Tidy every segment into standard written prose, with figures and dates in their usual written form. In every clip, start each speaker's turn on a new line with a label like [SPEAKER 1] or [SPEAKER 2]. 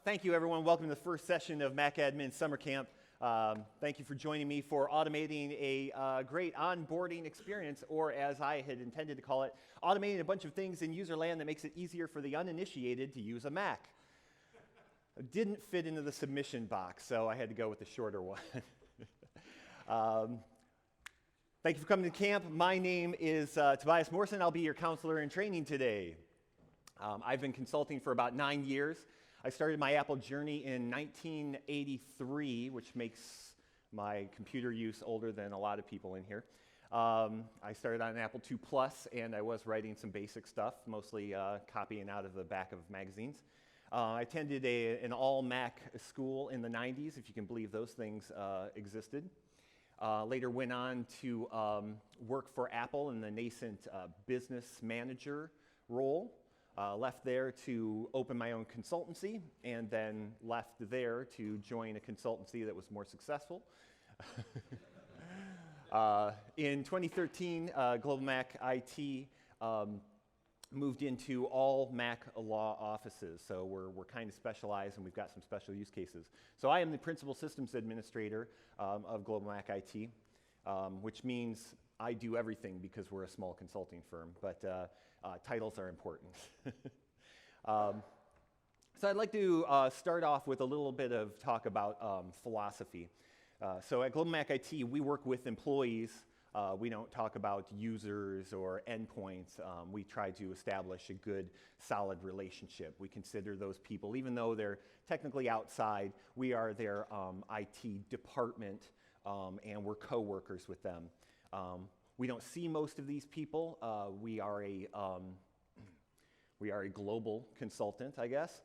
[SPEAKER 1] Thank you, everyone. Welcome to the first session of MacAdmins Summer Camp. Thank you for joining me for automating a great onboarding experience, or as I had intended to call it, automating a bunch of things in user land that makes it easier for the uninitiated to use a Mac. It didn't fit into the submission box, so I had to go with the shorter one. Thank you for coming to camp. My name is Tobias Morrison. I'll be your counselor in training today. I've been consulting for about 9 years. I started my Apple journey in 1983, which makes my computer use older than a lot of people in here. I started on an Apple II Plus, and I was writing some basic stuff, mostly copying out of the back of magazines. I attended an all-Mac school in the 90s, if you can believe those things existed. Later went on to work for Apple in the nascent business manager role. Left there to open my own consultancy, and then left there to join a consultancy that was more successful. In 2013, Global Mac IT moved into all Mac law offices, so we're kind of specialized, and we've got some special use cases. So I am the principal systems administrator of Global Mac IT, which means I do everything because we're a small consulting firm, but titles are important. So I'd like to start off with a little bit of talk about philosophy. So at Global Mac IT, we work with employees. We don't talk about users or endpoints. We try to establish a good, solid relationship. We consider those people, even though they're technically outside, we are their IT department, and we're co-workers with them. We don't see most of these people. We are a global consultant, I guess.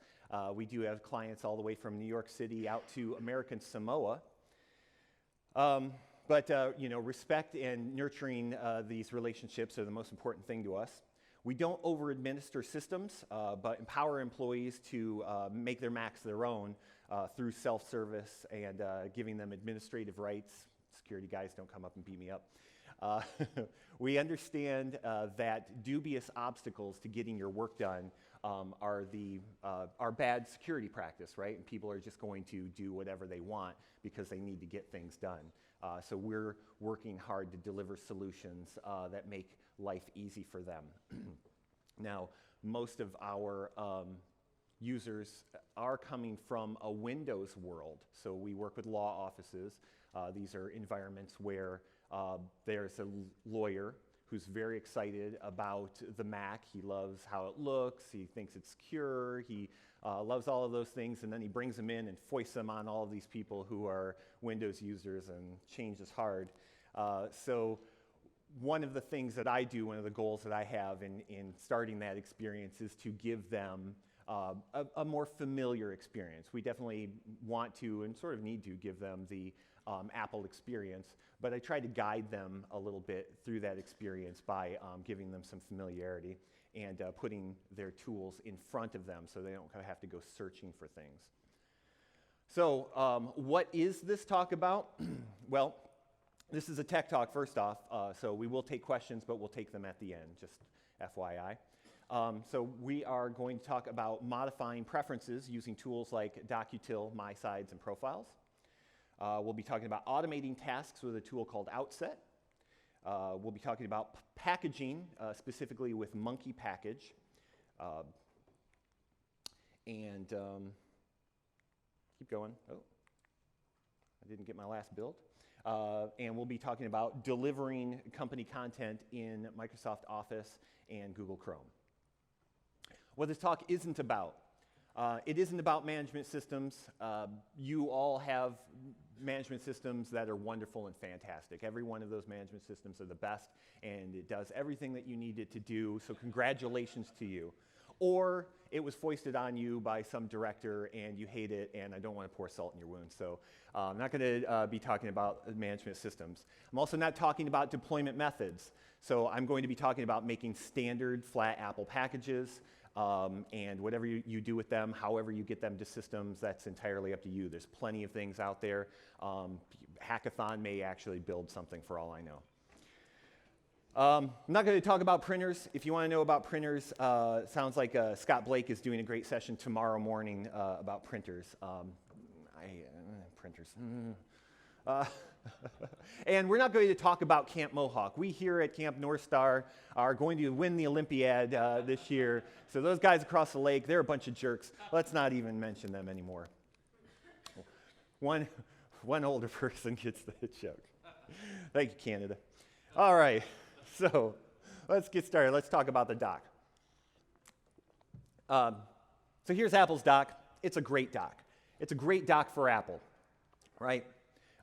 [SPEAKER 1] We do have clients all the way from New York City out to American Samoa. But respect and nurturing these relationships are the most important thing to us. We don't over-administer systems, but empower employees to make their Macs their own through self-service and giving them administrative rights. Security guys, don't come up and beat me up. We understand that dubious obstacles to getting your work done are bad security practice, right? And people are just going to do whatever they want because they need to get things done. So we're working hard to deliver solutions that make life easy for them. Now, most of our users are coming from a Windows world. So we work with law offices. These are environments where there's a lawyer who's very excited about the Mac. He loves how it looks. He thinks it's secure. He loves all of those things, and then he brings them in and foists them on all of these people who are Windows users, and change is hard. So one of the things that I do, one of the goals that I have in starting that experience is to give them a more familiar experience. We definitely want to and sort of need to give them the Apple experience, but I try to guide them a little bit through that experience by giving them some familiarity and putting their tools in front of them so they don't kind of have to go searching for things. So what is this talk about? Well, this is a tech talk first off, so we will take questions, but we'll take them at the end, just FYI. So we are going to talk about modifying preferences using tools like Docutil, MySides, and Profiles. We'll be talking about automating tasks with a tool called Outset. We'll be talking about packaging, specifically with Monkey Package. And keep going. Oh, I didn't get my last build. And we'll be talking about delivering company content in Microsoft Office and Google Chrome. What this talk isn't about. It isn't about management systems. You all have management systems that are wonderful and fantastic. Every one of those management systems are the best, and it does everything that you need it to do, so congratulations to you. Or it was foisted on you by some director and you hate it, and I don't want to pour salt in your wound. So I'm not going to be talking about management systems. I'm also not talking about deployment methods. So I'm going to be talking about making standard flat Apple packages, and whatever you do with them, however you get them to systems, that's entirely up to you. There's plenty of things out there. Hackathon may actually build something for all I know. I'm not going to talk about printers. If you want to know about printers, sounds like Scott Blake is doing a great session tomorrow morning about printers. Printers. And we're not going to talk about Camp Mohawk. We here at Camp North Star are going to win the Olympiad this year. So those guys across the lake, they're a bunch of jerks. Let's not even mention them anymore. One older person gets the joke. Thank you, Canada. All right. So let's get started. Let's talk about the dock. So here's Apple's dock. It's a great dock. It's a great dock for Apple, right?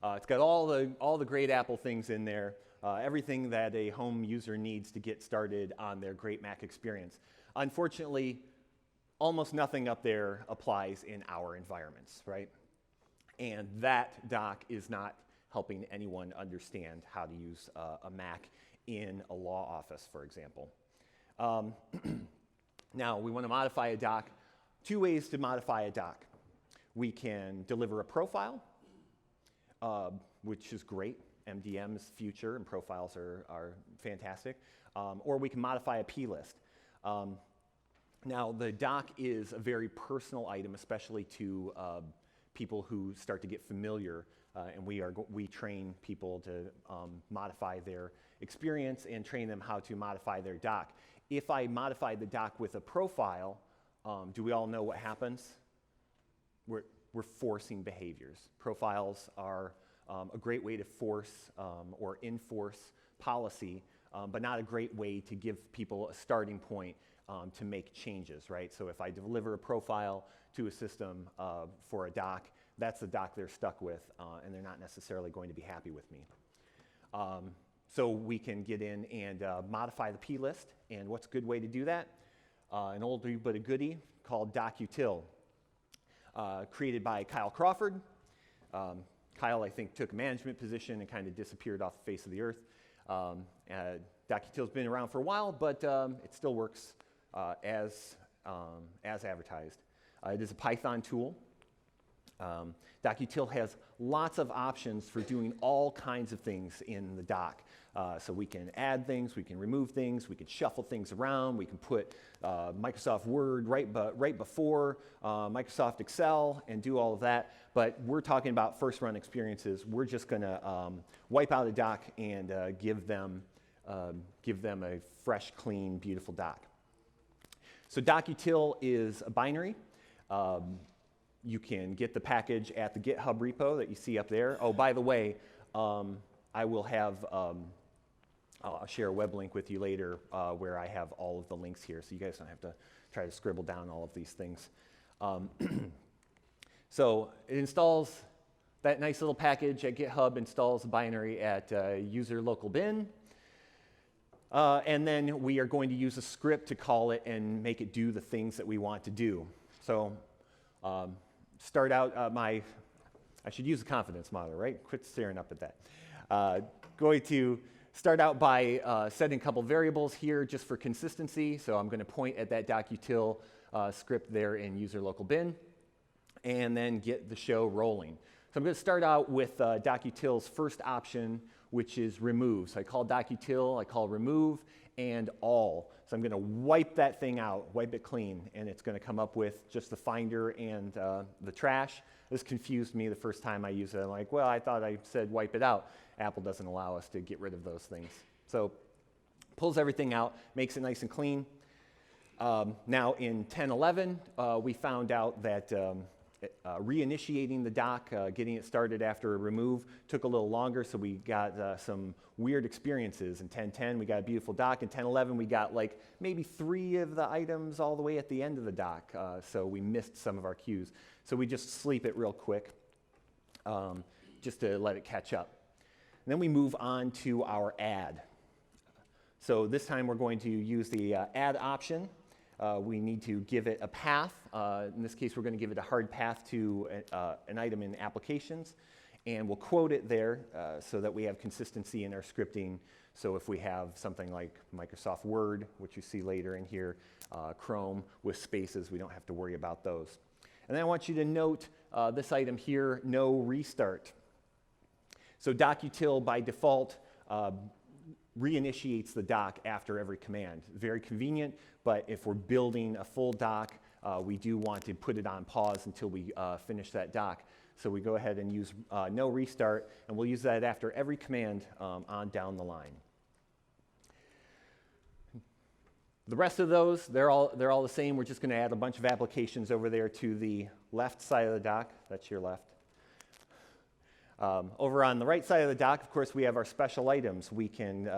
[SPEAKER 1] It's got all the great Apple things in there, everything that a home user needs to get started on their great Mac experience. Unfortunately, almost nothing up there applies in our environments, right? And that dock is not helping anyone understand how to use a Mac in a law office, for example. Now, we want to modify a dock. Two ways to modify a dock. We can deliver a profile, which is great. MDM's future and profiles are fantastic. Or we can modify a plist. Now, the dock is a very personal item, especially to people who start to get familiar, and we train people to modify their experience and train them how to modify their dock. If I modify the dock with a profile, do we all know what happens? We're forcing behaviors. Profiles are a great way to force or enforce policy, but not a great way to give people a starting point to make changes, right? So if I deliver a profile to a system for a dock, that's the dock they're stuck with, and they're not necessarily going to be happy with me. So we can get in and modify the plist, and what's a good way to do that? An oldie but a goodie called DocUtil, created by Kyle Crawford. Kyle, I think, took a management position and kind of disappeared off the face of the earth. DocUtil's been around for a while, but it still works as advertised. It is a Python tool. DocUtil has lots of options for doing all kinds of things in the dock. So we can add things, we can remove things, we can shuffle things around, we can put Microsoft Word right before Microsoft Excel and do all of that. But we're talking about first run experiences. We're just going to wipe out a dock and give them a fresh, clean, beautiful dock. So DocUtil is a binary. You can get the package at the GitHub repo that you see up there. Oh, by the way, I will have, I'll share a web link with you later where I have all of the links here, so you guys don't have to try to scribble down all of these things. So it installs that nice little package at GitHub, installs a binary at user local bin, and then we are going to use a script to call it and make it do the things that we want to do. So start out I should use the confidence monitor, right? Quit staring up at that. Going to start out by setting a couple variables here just for consistency. So I'm going to point at that DocUtil script there in user local bin and then get the show rolling. So I'm going to start out with DocUtil's first option, which is remove. So I call DocUtil, I call remove, and all. So I'm going to wipe that thing out, wipe it clean, and it's going to come up with just the finder and the trash. This confused me the first time I used it. I'm like, well, I thought I said wipe it out. Apple doesn't allow us to get rid of those things. So pulls everything out, makes it nice and clean. Now in 10.11, we found out that reinitiating the dock, getting it started after a remove, took a little longer, so we got some weird experiences. In 10.10, we got a beautiful dock. In 10.11, we got like maybe 3 of the items all the way at the end of the dock, so we missed some of our cues. So we just sleep it real quick, just to let it catch up. And then we move on to our add. So this time we're going to use the add option. We need to give it a path. In this case, we're going to give it a hard path to an item in applications. And we'll quote it there so that we have consistency in our scripting. So if we have something like Microsoft Word, which you see later in here, Chrome with spaces, we don't have to worry about those. And then I want you to note this item here, no restart. So DocUtil by default reinitiates the dock after every command. Very convenient, but if we're building a full dock, we do want to put it on pause until we finish that dock. So we go ahead and use no restart, and we'll use that after every command on down the line. The rest of those, they're all the same. We're just going to add a bunch of applications over there to the left side of the dock. That's your left. Over on the right side of the dock, of course, we have our special items. We can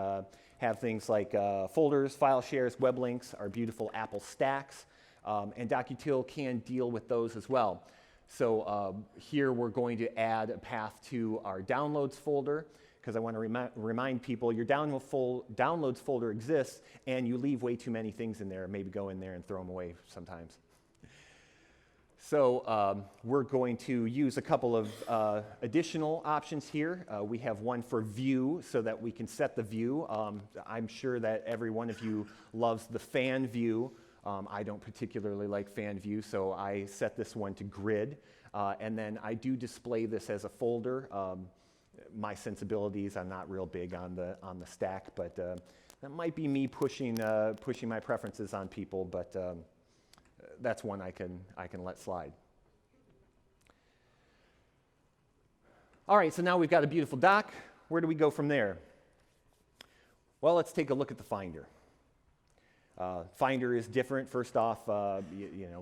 [SPEAKER 1] have things like folders, file shares, web links, our beautiful Apple stacks, and DocuTil can deal with those as well. So here we're going to add a path to our downloads folder, because I want to remind people your downloads folder exists, and you leave way too many things in there. Maybe go in there and throw them away sometimes. So we're going to use a couple of additional options here. We have one for view, so that we can set the view. I'm sure that every one of you loves the fan view. I don't particularly like fan view, so I set this one to grid. And then I do display this as a folder. My sensibilities, I'm not real big on the stack, but that might be me pushing my preferences on people, but that's one I can let slide. All right, so now we've got a beautiful dock. Where do we go from there? Well, let's take a look at the Finder. Finder is different. First off,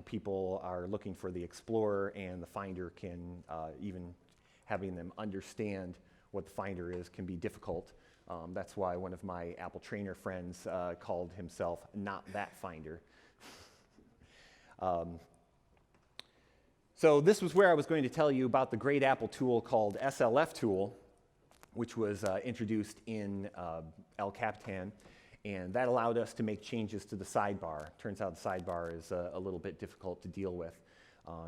[SPEAKER 1] people are looking for the Explorer, and the Finder can, even having them understand what the Finder is can be difficult. That's why one of my Apple trainer friends called himself Not That Finder. So this was where I was going to tell you about the great Apple tool called SLF tool, which was introduced in El Capitan, and that allowed us to make changes to the sidebar. Turns out the sidebar is a little bit difficult to deal with.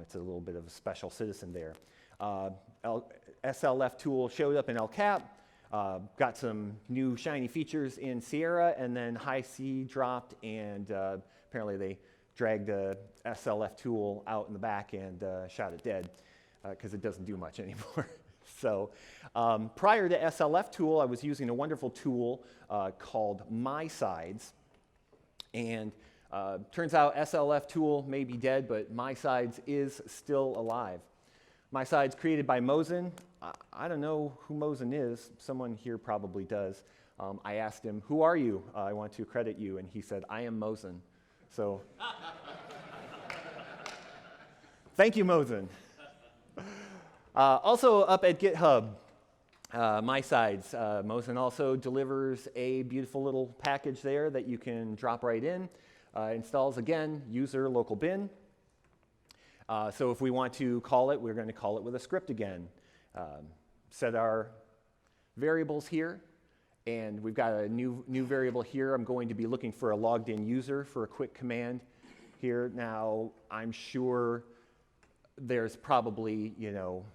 [SPEAKER 1] It's a little bit of a special citizen there. SLF tool showed up in El Cap, got some new shiny features in Sierra, and then High C dropped, and apparently they dragged the SLF tool out in the back and shot it dead because it doesn't do much anymore. So prior to SLF tool, I was using a wonderful tool called MySides, and turns out SLF tool may be dead, but MySides is still alive. MySides created by Morrison. I don't know who Morrison is. Someone here probably does. I asked him, "Who are you? I want to credit you," and he said, "I am Morrison." So, thank you, Morrison. Also up at GitHub, MySides. Morrison also delivers a beautiful little package there that you can drop right in. Installs, again, user local bin. So if we want to call it, we're going to call it with a script again. Set our variables here, and we've got a new variable here. I'm going to be looking for a logged in user for a quick command here. Now, I'm sure there's probably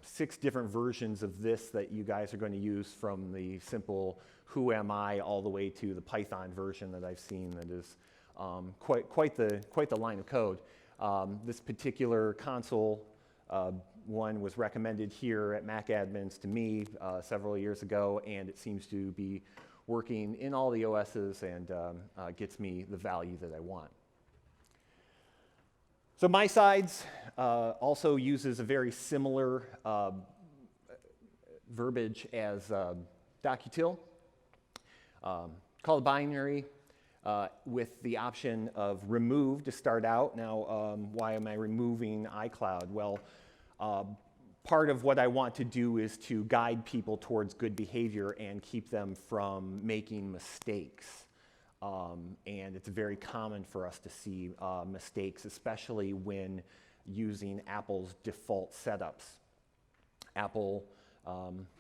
[SPEAKER 1] 6 different versions of this that you guys are going to use, from the simple "who am I" all the way to the Python version that I've seen that is quite the line of code. This particular console one was recommended here at MacAdmins to me several years ago, and it seems to be working in all the OSs and gets me the value that I want. So MySides also uses a very similar verbiage as DocuTil. Call a binary with the option of remove to start out. Now, why am I removing iCloud? Well, part of what I want to do is to guide people towards good behavior and keep them from making mistakes. And it's very common for us to see mistakes, especially when using Apple's default setups. Apple,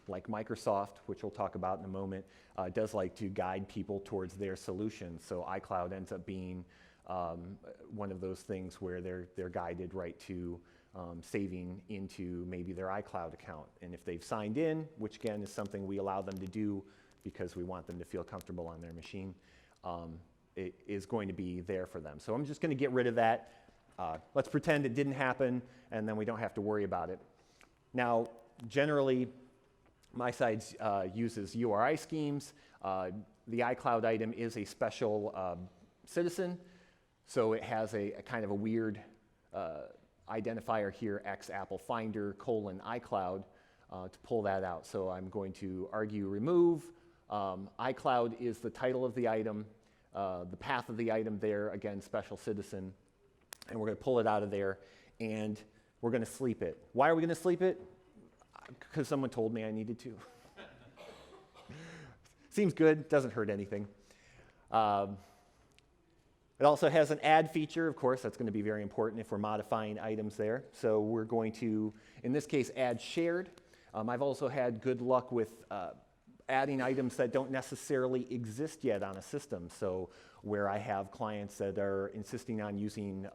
[SPEAKER 1] like Microsoft, which we'll talk about in a moment, does like to guide people towards their solutions. So iCloud ends up being one of those things where they're guided right to saving into maybe their iCloud account. And if they've signed in, which again is something we allow them to do because we want them to feel comfortable on their machine, it is going to be there for them. So I'm just going to get rid of that. Let's pretend it didn't happen, and then we don't have to worry about it. Now, generally, MySides uses URI schemes. The iCloud item is a special citizen, so it has a kind of a weird identifier here, X Apple Finder :iCloud, to pull that out. So I'm going to argue remove. iCloud is the title of the item, the path of the item there, again, special citizen. And we're going to pull it out of there, and we're going to sleep it. Why are we going to sleep it? Because someone told me I needed to. Seems good, doesn't hurt anything. It also has an add feature, of course. That's going to be very important if we're modifying items there. So we're going to, in this case, add shared. I've also had good luck with adding items that don't necessarily exist yet on a system. So where I have clients that are insisting on using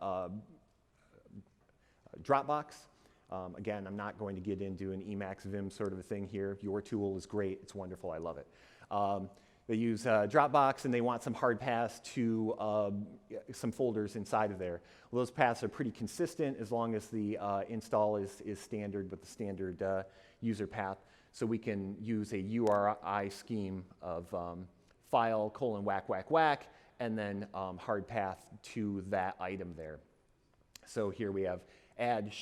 [SPEAKER 1] Dropbox. Again, I'm not going to get into an Emacs Vim sort of a thing here. Your tool is great. It's wonderful. I love it. They use Dropbox, and they want some hard paths to some folders inside of there. Well, those paths are pretty consistent as long as the install is standard with the standard user path. So we can use a URI scheme of file : whack, whack, whack, and then hard path to that item there. So here we have add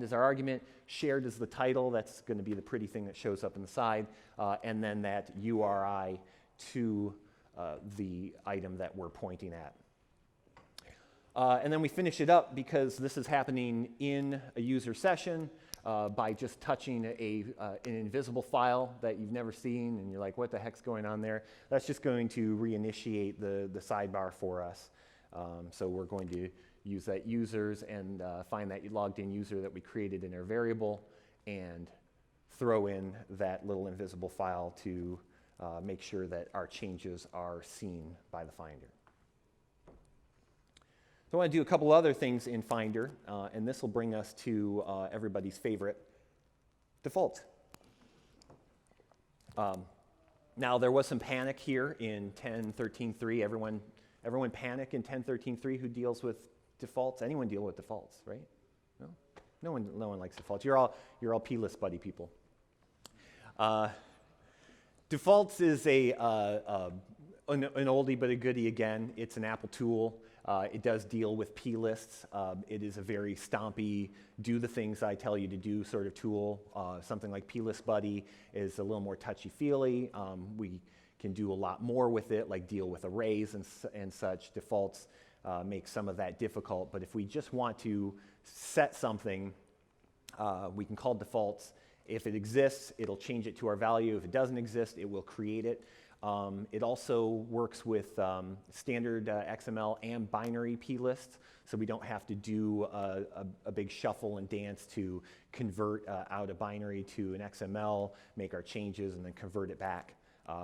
[SPEAKER 1] is our argument, shared is the title, that's going to be the pretty thing that shows up on the side, and then that URI to the item that we're pointing at. And then we finish it up because this is happening in a user session by just touching an invisible file that you've never seen, and you're like, what the heck's going on there? That's just going to reinitiate the sidebar for us. So we're going to use that users and find that logged in user that we created in our variable and throw in that little invisible file to make sure that our changes are seen by the Finder. So I want to do a couple other things in Finder, and this will bring us to everybody's favorite, defaults. Now there was some panic here in 10.13.3. Everyone panic in 10.13.3 who deals with defaults? Anyone deal with defaults, right? No? No one likes defaults. You're all plist buddy people. Defaults is an oldie but a goodie again. It's an Apple tool. It does deal with plists. It is a very stompy, do the things I tell you to do sort of tool. Something like plist buddy is a little more touchy-feely. We can do a lot more with it, like deal with arrays and such. Defaults make some of that difficult, but if we just want to set something, we can call defaults. If it exists, it'll change it to our value. If it doesn't exist, it will create it. It also works with standard XML and binary plists, so we don't have to do a big shuffle and dance to convert out a binary to an XML, make our changes, and then convert it back.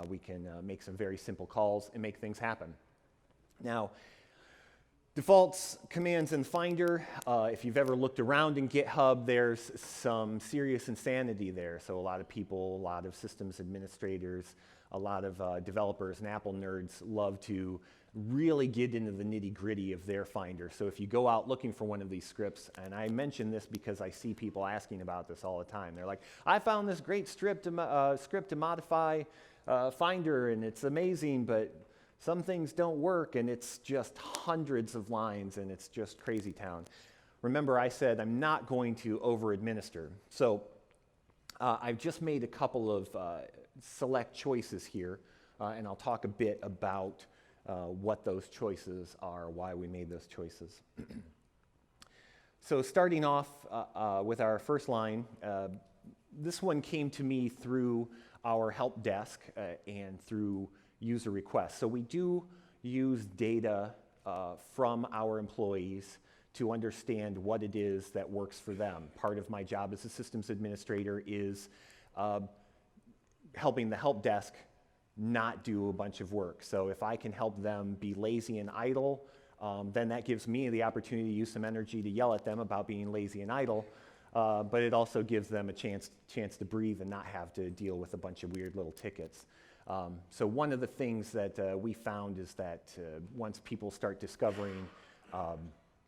[SPEAKER 1] We can make some very simple calls and make things happen. Now, defaults, commands, and Finder. If you've ever looked around in GitHub, there's some serious insanity there. So a lot of people, a lot of systems administrators, a lot of developers and Apple nerds love to really get into the nitty-gritty of their Finder. So if you go out looking for one of these scripts, and I mention this because I see people asking about this all the time. They're like, I found this great script to modify Finder, and it's amazing, but some things don't work, and it's just hundreds of lines, and it's just crazy town. Remember, I said I'm not going to over-administer. So I've just made a couple of select choices here, and I'll talk a bit about what those choices are, why we made those choices. So starting off with our first line, this one came to me through our help desk and through user requests. So we do use data from our employees to understand what it is that works for them. Part of my job as a systems administrator is helping the help desk not do a bunch of work. So if I can help them be lazy and idle, then that gives me the opportunity to use some energy to yell at them about being lazy and idle, but it also gives them a chance to breathe and not have to deal with a bunch of weird little tickets. So one of the things that we found is that once people start discovering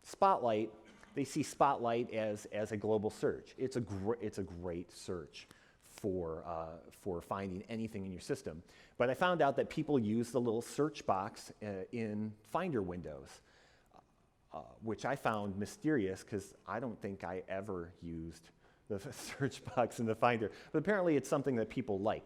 [SPEAKER 1] Spotlight, they see Spotlight as a global search. It's a great search for finding anything in your system. But I found out that people use the little search box in Finder windows, which I found mysterious because I don't think I ever used the search box in the Finder. But apparently it's something that people like.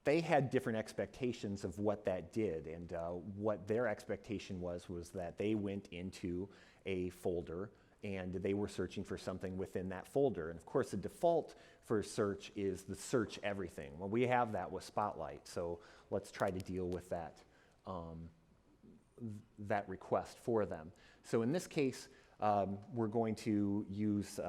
[SPEAKER 1] They had different expectations of what that did, and what their expectation was that they went into a folder and they were searching for something within that folder. And of course, the default for search is the search everything. Well, we have that with Spotlight, so let's try to deal with that, that request for them. So in this case, we're going to use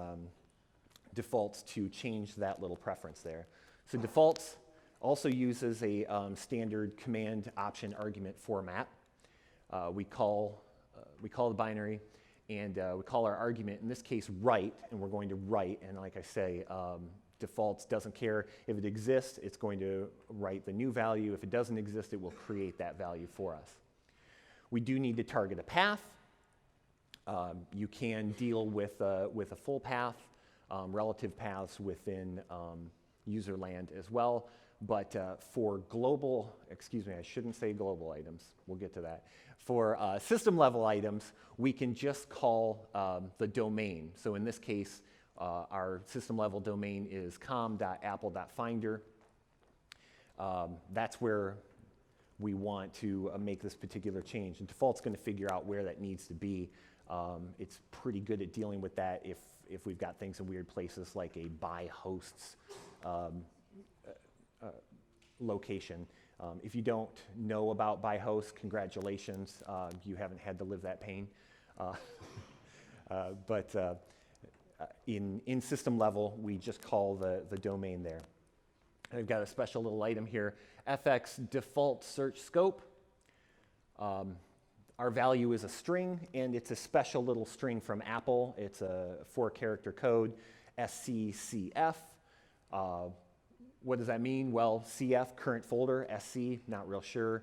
[SPEAKER 1] defaults to change that little preference there. So defaults also uses a standard command option argument format. We call the binary, and we call our argument, in this case, write, and we're going to write. And like I say, defaults doesn't care if it exists, it's going to write the new value. If it doesn't exist, it will create that value for us. We do need to target a path. You can deal with a full path, relative paths within user land as well. But for global, excuse me, I shouldn't say global items. We'll get to that. For system level items, we can just call the domain. So in this case, our system level domain is com.apple.finder. That's where we want to make this particular change. And default's going to figure out where that needs to be. It's pretty good at dealing with that if we've got things in weird places like a by hosts location. If you don't know about by host, congratulations. You haven't had to live that pain. But in system level, we just call the domain there. I've got a special little item here, FX default search scope. Our value is a string, and it's a special little string from Apple. It's a 4-character code, SCCF. What does that mean? Well, CF, current folder, SC, not real sure.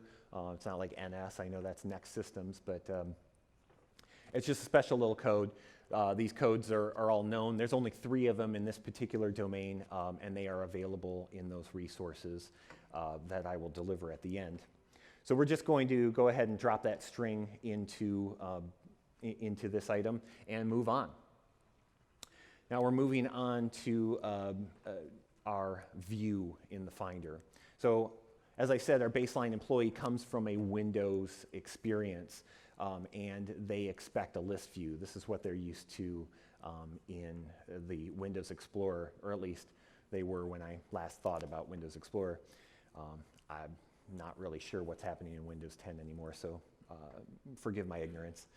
[SPEAKER 1] It's not like NS, I know that's Next Systems, but it's just a special little code. These codes are all known. There's only 3 of them in this particular domain, and they are available in those resources that I will deliver at the end. So we're just going to go ahead and drop that string into this item and move on. Now we're moving on to our view in the Finder. So as I said, our baseline employee comes from a Windows experience, and they expect a list view. This is what they're used to in the Windows Explorer, or at least they were when I last thought about Windows Explorer. I'm not really sure what's happening in Windows 10 anymore, so forgive my ignorance.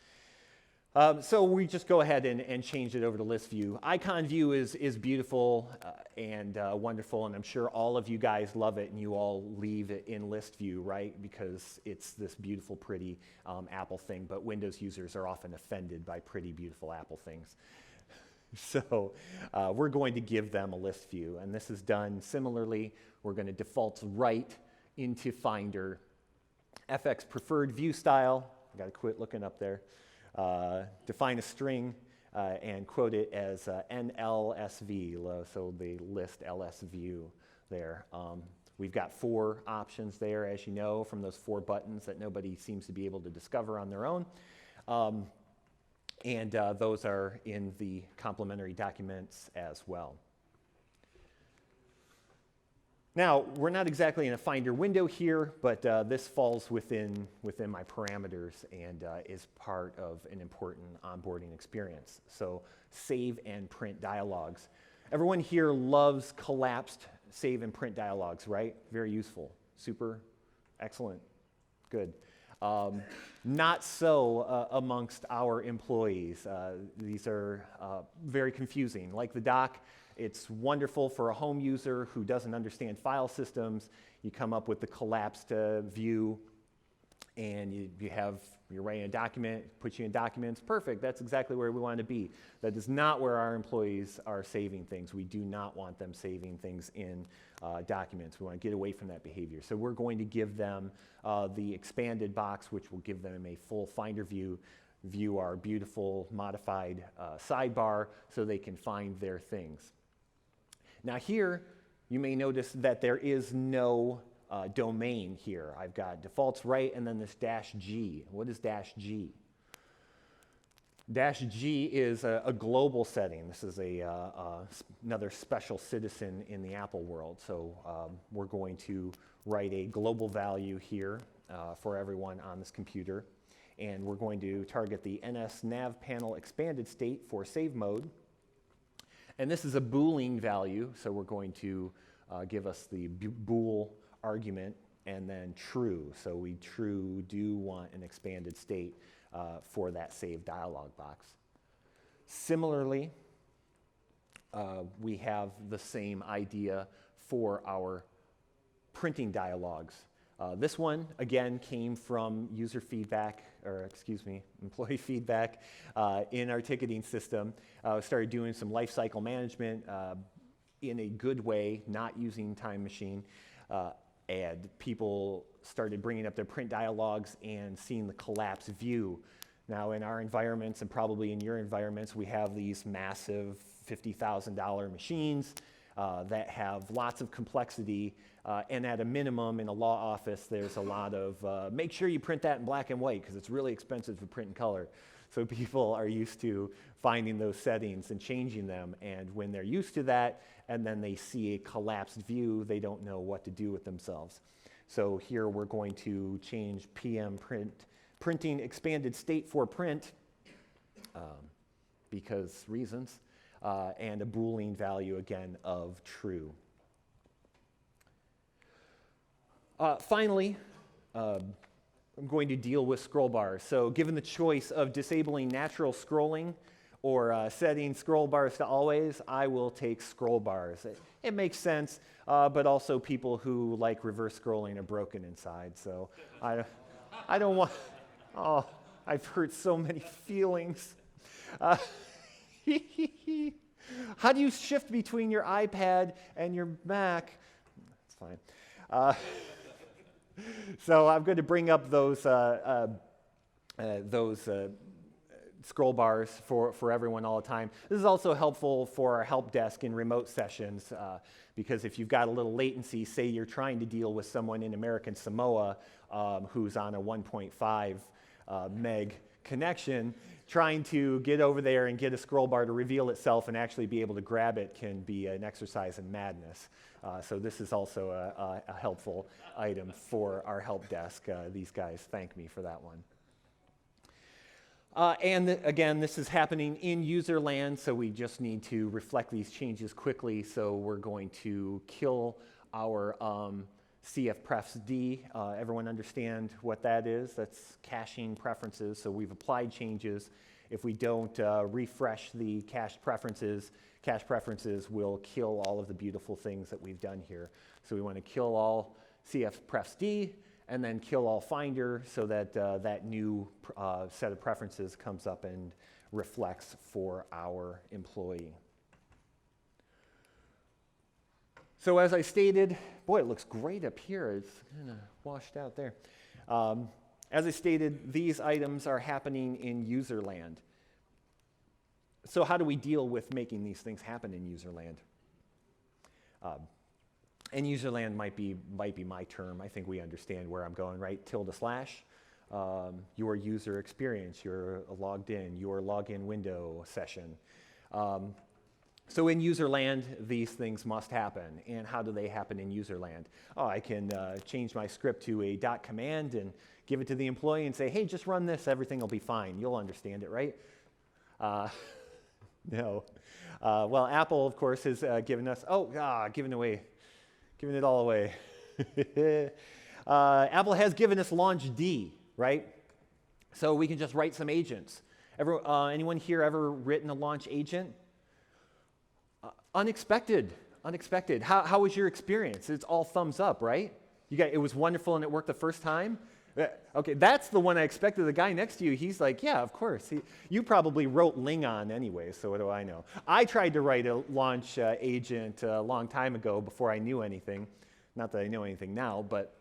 [SPEAKER 1] So we just go ahead and change it over to list view. Icon view is beautiful and wonderful, and I'm sure all of you guys love it, and you all leave it in list view, right? Because it's this beautiful, pretty Apple thing, but Windows users are often offended by pretty, beautiful Apple things. So we're going to give them a list view, and this is done similarly. We're going to default right into Finder. FX preferred view style, I got to quit looking up there. Define a string and quote it as NLSV, so the list ls view there. We've got 4 options there, as you know, from those 4 buttons that nobody seems to be able to discover on their own. And those are in the complementary documents as well. Now, we're not exactly in a Finder window here, but this falls within my parameters and is part of an important onboarding experience. So save and print dialogues. Everyone here loves collapsed save and print dialogues, right? Very useful. Super. Excellent. Good. Not so amongst our employees. These are very confusing. Like the doc, it's wonderful for a home user who doesn't understand file systems. You come up with the collapsed view, and you're writing a document, puts you in documents. Perfect, that's exactly where we want to be. That is not where our employees are saving things. We do not want them saving things in documents. We want to get away from that behavior. So we're going to give them the expanded box, which will give them a full Finder view our beautiful modified sidebar so they can find their things. Now here, you may notice that there is no domain here. I've got defaults right, and then this -G. What is -G? -G is a global setting. This is another special citizen in the Apple world. So we're going to write a global value here for everyone on this computer. And we're going to target the NS nav panel expanded state for save mode. And this is a Boolean value, so we're going to give us the bool argument and then true. So we do want an expanded state for that save dialog box. Similarly, we have the same idea for our printing dialogues. This one, again, came from user feedback, or excuse me, employee feedback in our ticketing system. Started doing some lifecycle management in a good way, not using Time Machine. And people started bringing up their print dialogues and seeing the collapse view. Now in our environments, and probably in your environments, we have these massive $50,000 machines that have lots of complexity, and at a minimum in a law office, there's a lot of, make sure you print that in black and white because it's really expensive to print in color. So people are used to finding those settings and changing them, and when they're used to that, and then they see a collapsed view, they don't know what to do with themselves. So here we're going to change PM printing expanded state for print, because reasons, and a Boolean value again of true. Finally, I'm going to deal with scroll bars. So given the choice of disabling natural scrolling or setting scroll bars to always, I will take scroll bars. It makes sense, but also people who like reverse scrolling are broken inside. So I don't want, oh, I've hurt so many feelings. How do you shift between your iPad and your Mac? That's fine. So I'm going to bring up those scroll bars for everyone all the time. This is also helpful for our help desk in remote sessions because if you've got a little latency, say you're trying to deal with someone in American Samoa who's on a 1.5 meg connection, trying to get over there and get a scroll bar to reveal itself and actually be able to grab it can be an exercise in madness. So this is also a helpful item for our help desk. These guys thank me for that one. Again, this is happening in user land, so we just need to reflect these changes quickly. So we're going to kill our CF-prefs-D. Everyone understand what that is? That's caching preferences. So we've applied changes. If we don't refresh the cache preferences will kill all of the beautiful things that we've done here. So we want to kill all CF-prefs-D and then kill all finder so that that new set of preferences comes up and reflects for our employee. So as I stated, boy, it looks great up here. It's kind of washed out there. As I stated, these items are happening in user land. So how do we deal with making these things happen in user land? And user land might be my term. I think we understand where I'm going, right? /, your user experience, your logged in, your login window session. So in user land, these things must happen. And how do they happen in user land? Oh, I can change my script to a .command and give it to the employee and say, hey, just run this, everything will be fine. You'll understand it, right? No. Well, Apple, of course, has given us, giving it all away. Apple has given us launch D, right? So we can just write some agents. Anyone here ever written a launch agent? Unexpected. How was your experience? It's all thumbs up, right? It was wonderful and it worked the first time? Okay, that's the one I expected. The guy next to you, he's like, yeah, of course. You probably wrote Lingon anyway, so what do I know? I tried to write a launch agent a long time ago before I knew anything. Not that I know anything now, but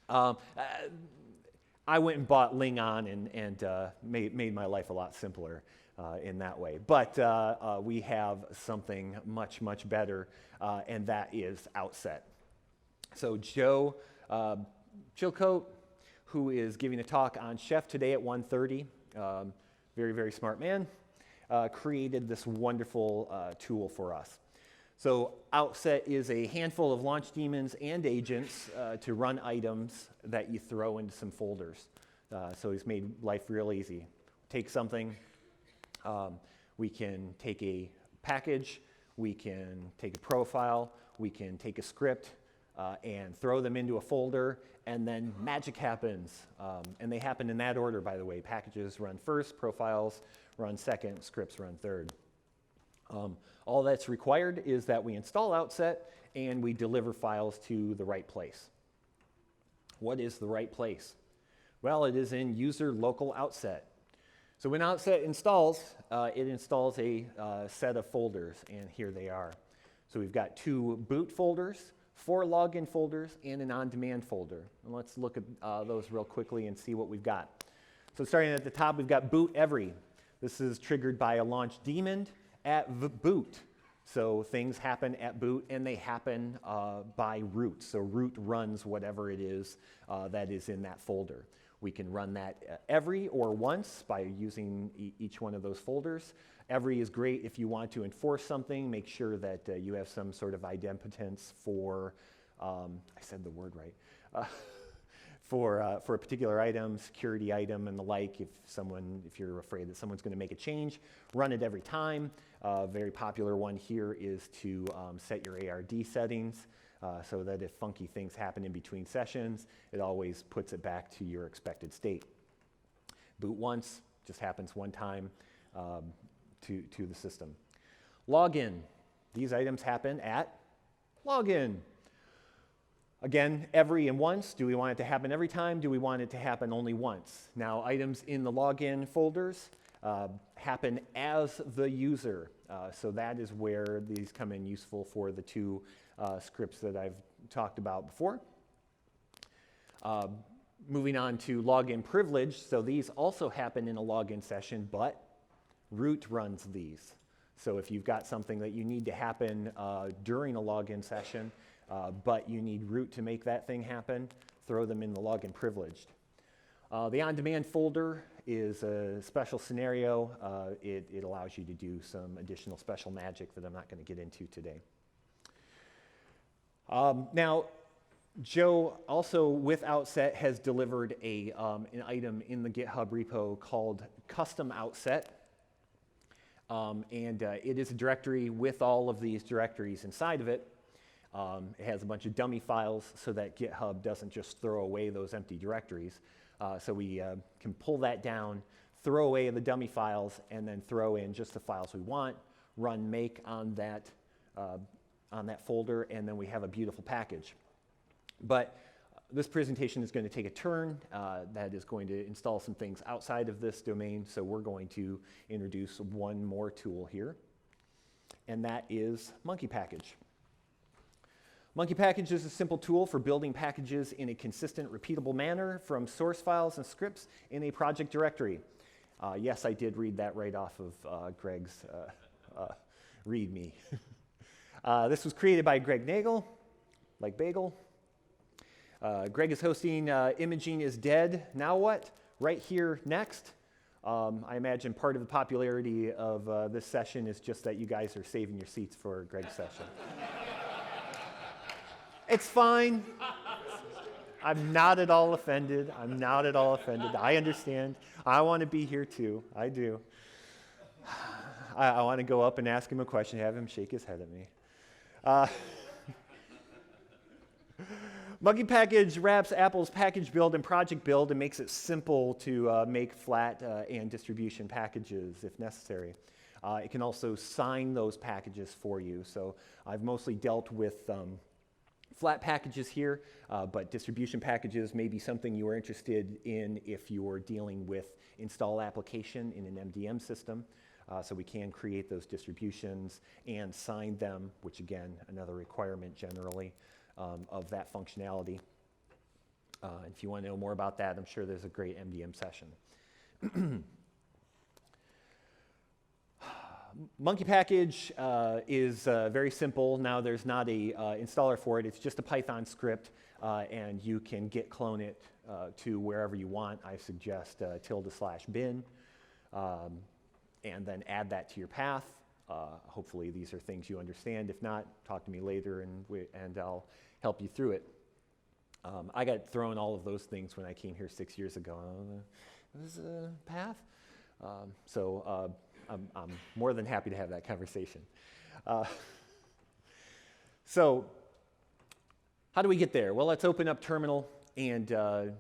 [SPEAKER 1] I went and bought Lingon and made my life a lot simpler. in that way. But we have something much, much better, and that is Outset. So Joe Chilcote, who is giving a talk on Chef today at 1:30, very, very smart man, created this wonderful tool for us. So Outset is a handful of launch daemons and agents to run items that you throw into some folders. So he's made life real easy. Take something, we can take a package, we can take a profile, we can take a script, and throw them into a folder, and then magic happens. And they happen in that order, by the way. Packages run first, profiles run second, scripts run third. All that's required is that we install Outset and we deliver files to the right place. What is the right place? Well, it is in user local Outset. So when Outset installs, it installs a set of folders, and here they are. So we've got 2 boot folders, 4 login folders, and an on-demand folder. And let's look at those real quickly and see what we've got. So starting at the top, we've got boot every. This is triggered by a launch daemon at boot. So things happen at boot, and they happen by root. So root runs whatever it is that is in that folder. We can run that every or once by using each one of those folders. Every is great if you want to enforce something, make sure that you have some sort of idempotence for, I said the word right, for a particular item, security item and the like. If you're afraid that someone's going to make a change, run it every time. A very popular one here is to set your ARD settings so that if funky things happen in between sessions, it always puts it back to your expected state. Boot once, just happens one time to the system. Login, these items happen at login. Again, every and once. Do we want it to happen every time? Do we want it to happen only once? Now, items in the login folders happen as the user. So that is where these come in useful for the 2 scripts that I've talked about before. Moving on to login privilege. So these also happen in a login session, but root runs these. So if you've got something that you need to happen during a login session, but you need root to make that thing happen, throw them in the login privileged. The on-demand folder is a special scenario. It allows you to do some additional special magic that I'm not going to get into today. Now, Joe also, with Outset, has delivered an item in the GitHub repo called Custom Outset. It is a directory with all of these directories inside of it. It has a bunch of dummy files so that GitHub doesn't just throw away those empty directories. So we can pull that down, throw away the dummy files, and then throw in just the files we want, run make on that folder, and then we have a beautiful package. But this presentation is going to take a turn that is going to install some things outside of this domain, so we're going to introduce one more tool here, and that is Monkey Package. Monkey Package is a simple tool for building packages in a consistent, repeatable manner from source files and scripts in a project directory. Yes, I did read that right off of Greg's README. This was created by Greg Nagel, like bagel. Greg is hosting Imaging is Dead, Now What? Right here next. I imagine part of the popularity of this session is just that you guys are saving your seats for Greg's session. It's fine. I'm not at all offended. I'm not at all offended. I understand. I want to be here too. I do. I want to go up and ask him a question, have him shake his head at me. Monkey Package wraps Apple's package build and project build and makes it simple to make flat and distribution packages if necessary. It can also sign those packages for you. So I've mostly dealt with flat packages here, but distribution packages may be something you are interested in if you're dealing with install application in an MDM system. So we can create those distributions and sign them, which again, another requirement generally of that functionality. If you want to know more about that, I'm sure there's a great MDM session. Monkey package is very simple. Now there's not a installer for it. It's just a Python script, and you can git clone it to wherever you want. I suggest ~bin, and then add that to your path. Hopefully these are things you understand. If not, talk to me later and I'll help you through it. I got thrown all of those things when I came here 6 years ago. This is a path? I'm more than happy to have that conversation. So how do we get there? Well, let's open up terminal and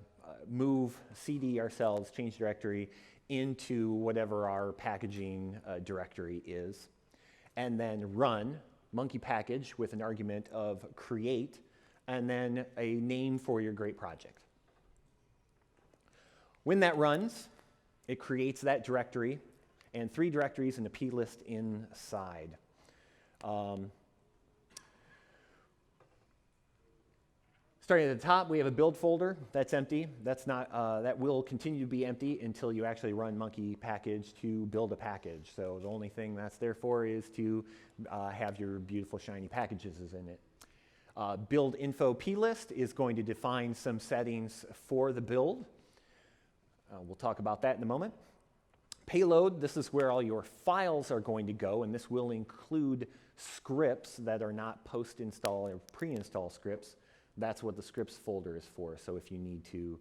[SPEAKER 1] move cd ourselves, change directory, into whatever our packaging directory is, and then run monkey package with an argument of create, and then a name for your great project. When that runs, it creates that directory and 3 directories and a plist inside. Starting at the top, we have a build folder that's empty. That will continue to be empty until you actually run monkey package to build a package. So the only thing that's there for is to have your beautiful shiny packages in it. Build info plist is going to define some settings for the build. We'll talk about that in a moment. Payload, this is where all your files are going to go, and this will include scripts that are not post-install or pre-install scripts. That's what the scripts folder is for. So if you need to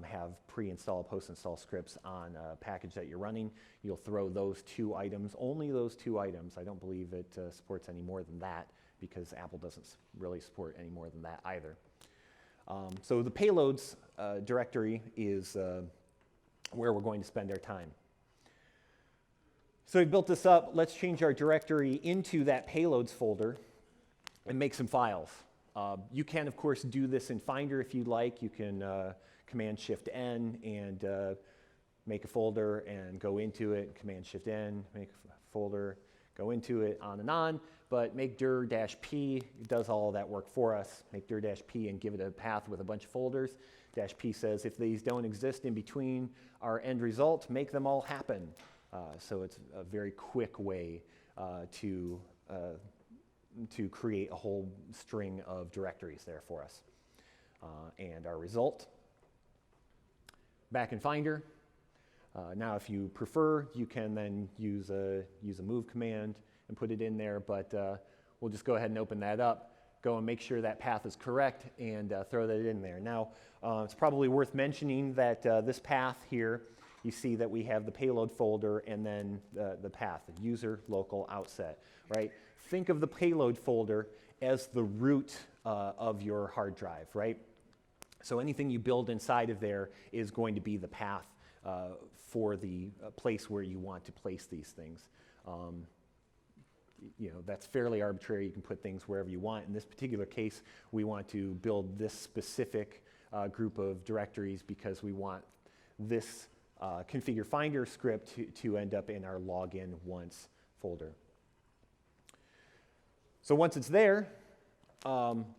[SPEAKER 1] have pre-install, post-install scripts on a package that you're running, you'll throw those 2 items, only those 2 items. I don't believe it supports any more than that, because Apple doesn't really support any more than that either. So the payloads directory is where we're going to spend our time. So we built this up. Let's change our directory into that payloads folder and make some files. You can, of course, do this in Finder if you'd like. You can Command-Shift-N and make a folder and go into it. Command-Shift-N, make a folder, go into it, on and on. But make dir-p does all of that work for us. Make dir-p and give it a path with a bunch of folders. -p says if these don't exist in between our end result, make them all happen. So it's a very quick way to create a whole string of directories there for us. And our result, back in Finder. Now if you prefer, you can then use a move command and put it in there, but we'll just go ahead and open that up, go and make sure that path is correct, and throw that in there. Now, it's probably worth mentioning that this path here, you see that we have the payload folder and then the path, the user local outset, right? Think of the payload folder as the root of your hard drive, right? So anything you build inside of there is going to be the path for the place where you want to place these things. That's fairly arbitrary. You can put things wherever you want. In this particular case, we want to build this specific group of directories because we want this configure finder script to end up in our login once folder. So once it's there,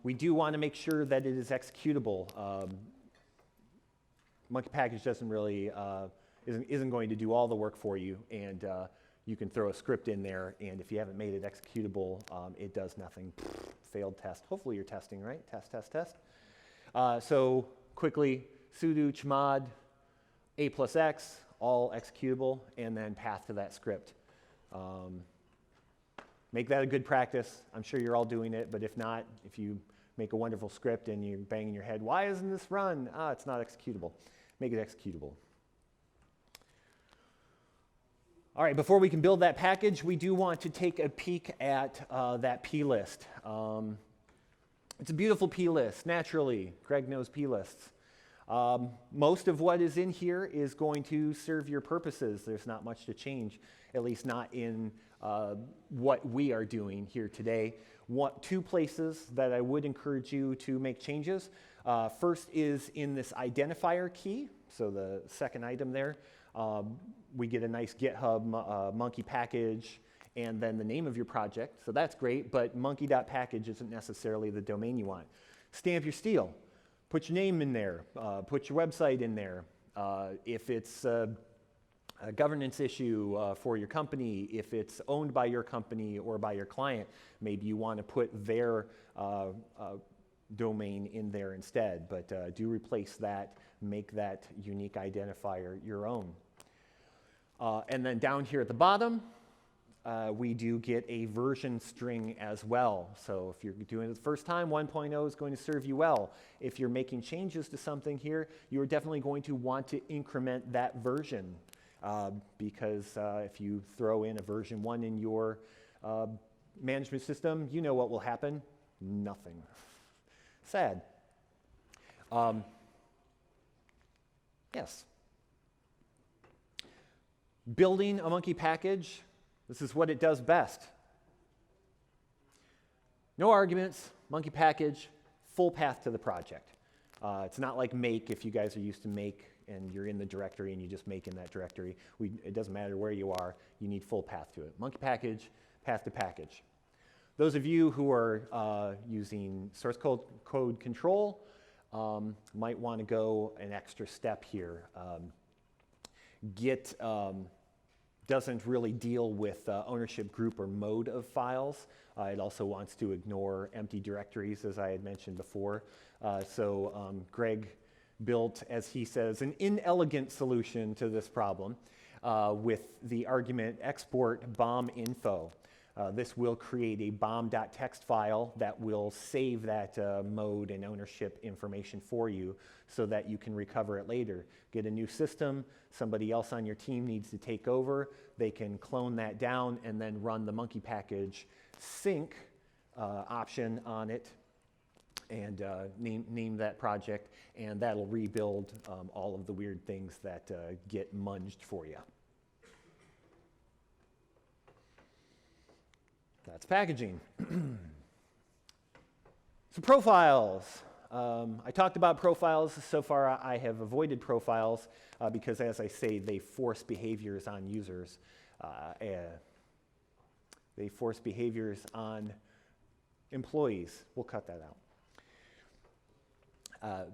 [SPEAKER 1] we do want to make sure that it is executable. Monkey package doesn't really isn't going to do all the work for you, and you can throw a script in there, and if you haven't made it executable, it does nothing. Failed test. Hopefully you're testing, right? Test. So quickly, sudo chmod a+x, all executable, and then path to that script. Make that a good practice. I'm sure you're all doing it, but if not, if you make a wonderful script and you're banging your head, why isn't this run? It's not executable. Make it executable. All right, before we can build that package, we do want to take a peek at that plist. It's a beautiful plist, naturally. Greg knows plists. Most of what is in here is going to serve your purposes. There's not much to change, at least not in what we are doing here today. 2 places that I would encourage you to make changes. First is in this identifier key, so the second item there. We get a nice GitHub monkey package and then the name of your project, so that's great, but monkey.package isn't necessarily the domain you want. Stamp your steel. Put your name in there. Put your website in there. If it's a governance issue for your company. If it's owned by your company or by your client, maybe you want to put their domain in there instead, but do replace that, make that unique identifier your own. And then down here at the bottom, we do get a version string as well. So if you're doing it the first time, 1.0 is going to serve you well. If you're making changes to something here, you're definitely going to want to increment that version because if you throw in a version 1 in your management system, you know what will happen? Nothing. Sad. Yes. Building a monkey package, this is what it does best. No arguments, monkey package, full path to the project. It's not like make, if you guys are used to make and you're in the directory and you just make in that directory. It doesn't matter where you are, you need full path to it. Monkey package, path to package. Those of you who are using source code control might want to go an extra step here. Git doesn't really deal with ownership group or mode of files. It also wants to ignore empty directories, as I had mentioned before. So Greg built, as he says, an inelegant solution to this problem with the argument export bomb info. This will create a bomb.txt file that will save that mode and ownership information for you so that you can recover it later. Get a new system, somebody else on your team needs to take over, they can clone that down and then run the monkey package sync option on it and name that project, and that'll rebuild all of the weird things that get munged for you. That's packaging. So profiles. I talked about profiles. So far I have avoided profiles because, as I say, they force behaviors on users. They force behaviors on employees. We'll cut that out.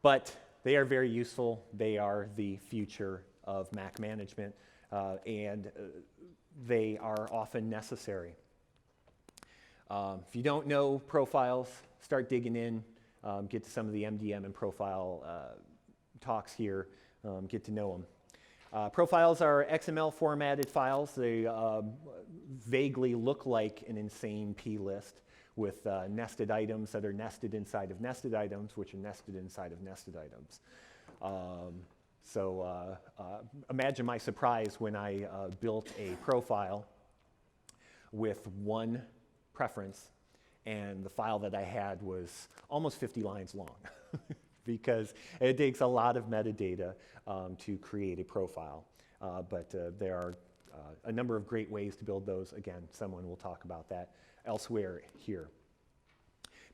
[SPEAKER 1] But they are very useful. They are the future of Mac management, and they are often necessary. If you don't know profiles, start digging in, get to some of the MDM and profile talks here, get to know them. Profiles are XML formatted files. They vaguely look like an insane plist with nested items that are nested inside of nested items, which are nested inside of nested items. So imagine my surprise when I built a profile with one preference, and the file that I had was almost 50 lines long because it takes a lot of metadata to create a profile. But there are a number of great ways to build those. Again, someone will talk about that elsewhere here.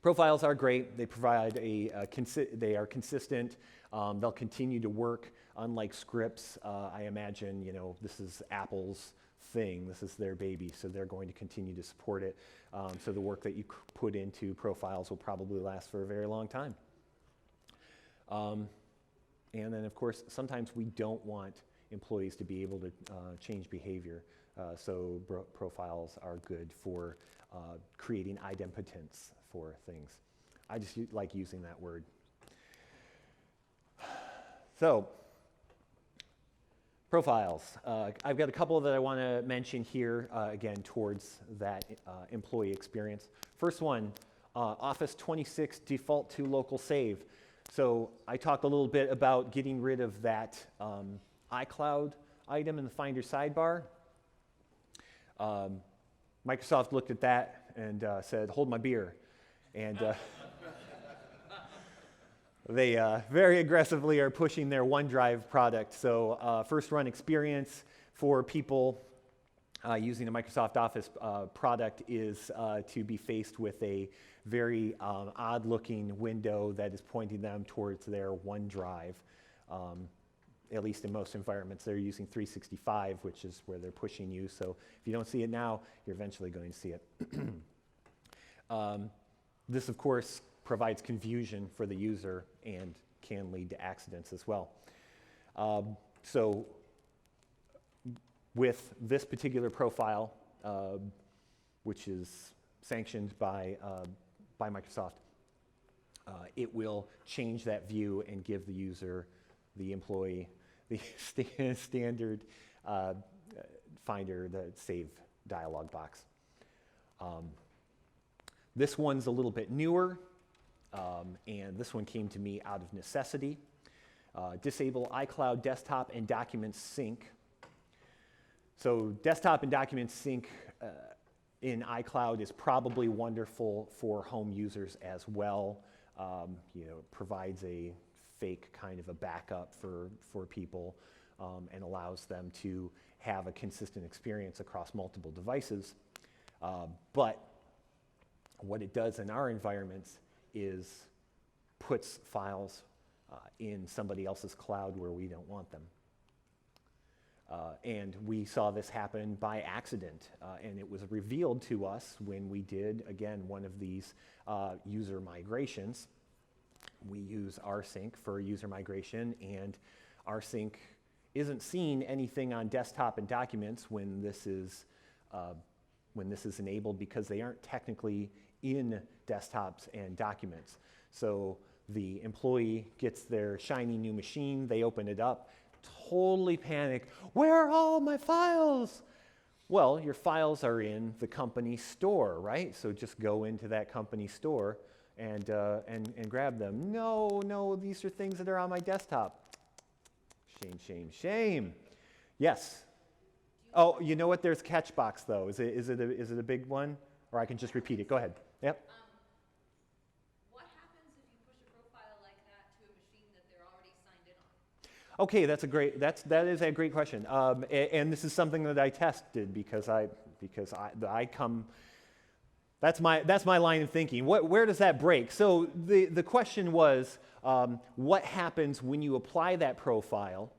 [SPEAKER 1] Profiles are great. They provide they are consistent. They'll continue to work. Unlike scripts, I imagine, this is Apple's thing. This is their baby, so they're going to continue to support it. So the work that you put into profiles will probably last for a very long time. And then, of course, sometimes we don't want employees to be able to change behavior. So profiles are good for creating idempotence for things. I just like using that word. So, profiles. I've got a couple that I want to mention here, again, towards that employee experience. First one, Office 26 default to local save. So I talked a little bit about getting rid of that iCloud item in the Finder sidebar. Microsoft looked at that and said, hold my beer. And they very aggressively are pushing their OneDrive product. So first run experience for people using a Microsoft Office product is to be faced with a very odd-looking window that is pointing them towards their OneDrive. At least in most environments, they're using 365, which is where they're pushing you. So if you don't see it now, you're eventually going to see it. This, of course, provides confusion for the user and can lead to accidents as well. So with this particular profile, which is sanctioned by Microsoft, it will change that view and give the user, the employee, the standard Finder, the save dialog box. This one's a little bit newer, and this one came to me out of necessity. Disable iCloud desktop and documents sync. So desktop and documents sync in iCloud is probably wonderful for home users as well. Provides a fake kind of a backup for people and allows them to have a consistent experience across multiple devices. But what it does in our environments is puts files in somebody else's cloud where we don't want them. And we saw this happen by accident, and it was revealed to us when we did, again, one of these user migrations. We use rsync for user migration, and rsync isn't seeing anything on desktop and documents when this is enabled because they aren't technically in desktops and documents. So the employee gets their shiny new machine, they open it up, totally panic, where are all my files? Well, your files are in the company store, right? So just go into that company store and grab them. No, these are things that are on my desktop. Shame. Yes. Oh, you know what? There's catchbox though. Is it a big one? Or I can just repeat it. Go ahead. Yep.
[SPEAKER 2] What happens if you push a profile like that to a machine that they're already signed in on?
[SPEAKER 1] Okay, that is a great question. And this is something that I tested because I come. That's my line of thinking. Where does that break? So the question was, what happens when you apply that profile